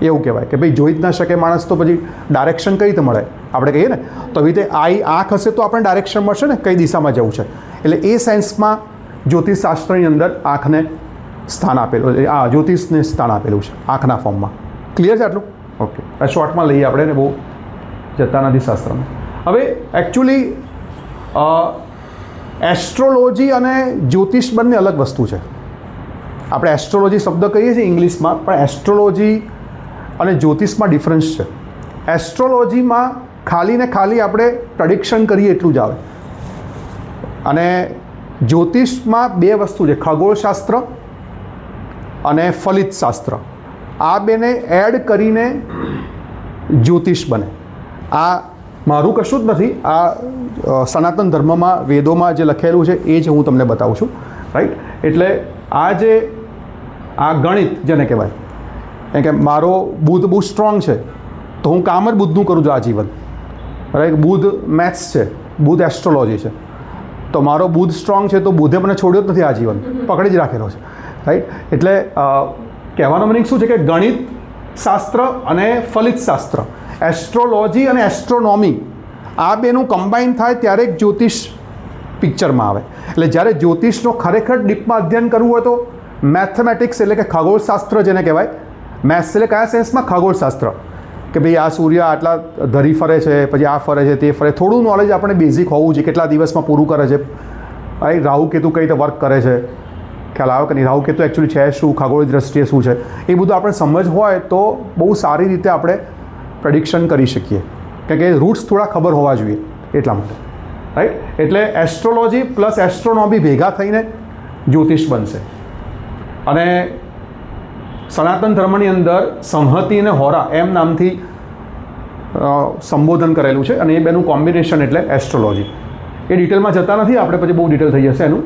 Speaker 1: એવું કહેવાય કે ભાઈ જોઈ જ ના શકે માણસ તો પછી ડાયરેક્શન કઈ રીતે મળે આપણે કહીએ ને. તો એવી રીતે આંખ હશે તો આપણને ડાયરેક્શન મળશે ને કઈ દિશામાં જવું છે. એટલે એ સેન્સમાં જ્યોતિષશાસ્ત્રની અંદર આંખને સ્થાન આપેલું, આ જ્યોતિષને સ્થાન આપેલું છે આંખના ફોર્મમાં. ક્લિયર છે આટલું? ઓકે, આ શોર્ટમાં લઈએ આપણે, ને બહુ જતા નથી શાસ્ત્રમાં. હવે એકચ્યુઅલી એસ્ટ્રોલોજી અને જ્યોતિષ બંને અલગ વસ્તુ છે. આપણે એસ્ટ્રોલોજી શબ્દ કહીએ છીએ ઇંગ્લિશમાં, પણ એસ્ટ્રોલોજી અને જ્યોતિષમાં ડિફરન્સ છે. એસ્ટ્રોલોજીમાં ખાલી ને ખાલી આપણે પ્રેડિક્શન કરીએ એટલું જ આવે, અને જ્યોતિષમાં બે વસ્તુ છે, ખગોળશાસ્ત્ર અને ફલિત શાસ્ત્ર. આ બેને એડ કરીને જ્યોતિષ બને. આ મારું કશું જ નથી, આ સનાતન ધર્મમાં વેદોમાં જે લખેલું છે એ જ હું તમને બતાવું છું, રાઈટ. એટલે આ જે આ ગણિત જેને કહેવાય, કારણ કે મારો બુધ બહુ સ્ટ્રોંગ છે તો હું કામ જ બુધનું કરું છું આજીવન, રાઈટ. બુધ મેથ્સ છે, બુધ એસ્ટ્રોલોજી છે, તો મારો બુધ સ્ટ્રોંગ છે તો બુધે મને છોડ્યો જ નથી આજીવન, પકડી જ રાખેલો છે, રાઈટ. એટલે કહેવાનો મિનિંગ શું છે કે ગણિત શાસ્ત્ર અને ફલિત શાસ્ત્ર, એસ્ટ્રોલોજી અને એસ્ટ્રોનોમી, આ બેનું કમ્બાઈન થાય ત્યારે એક જ્યોતિષ પિક્ચરમાં આવે. એટલે જ્યારે જ્યોતિષનો ખરેખર ડીપમાં અધ્યયન કરવું હોય તો મેથેમેટિક્સ એટલે કે ખગોળશાસ્ત્ર જેને કહેવાય, મેથ્સ એટલે કયા સેન્સમાં ખગોળશાસ્ત્ર, કે ભાઈ આ સૂર્ય આટલા ધરી ફરે છે, પછી આ ફરે છે, તે ફરે, થોડું નોલેજ આપણે બેઝિક હોવું જોઈએ, કેટલા દિવસમાં પૂરું કરે છે, રાહુ કેતુ કઈ રીતે વર્ક કરે છે, ખ્યાલ આવે કે નહીં, રાહુ કેતુ એકચ્યુઅલી છે શું, ખગોળ દ્રષ્ટિએ શું છે, એ બધું આપણે સમજ હોય તો બહુ સારી રીતે આપણે પ્રેડિક્શન કરી શકીએ, કારણ કે રૂટ્સ થોડા ખબર હોવા જોઈએ એટલા માટે, રાઈટ. એટલે એસ્ટ્રોલોજી પ્લસ એસ્ટ્રોનોમી ભેગા થઈને જ્યોતિષ બનશે. અને સનાતન ધર્મની અંદર સંહતિ અને હોરા એમ નામથી સંબોધન કરેલું છે, અને એ બેનું કોમ્બિનેશન એટલે એસ્ટ્રોલોજી. એ ડિટેલમાં જતા નથી આપણે, પછી બહુ ડિટેલ થઈ જશે એનું.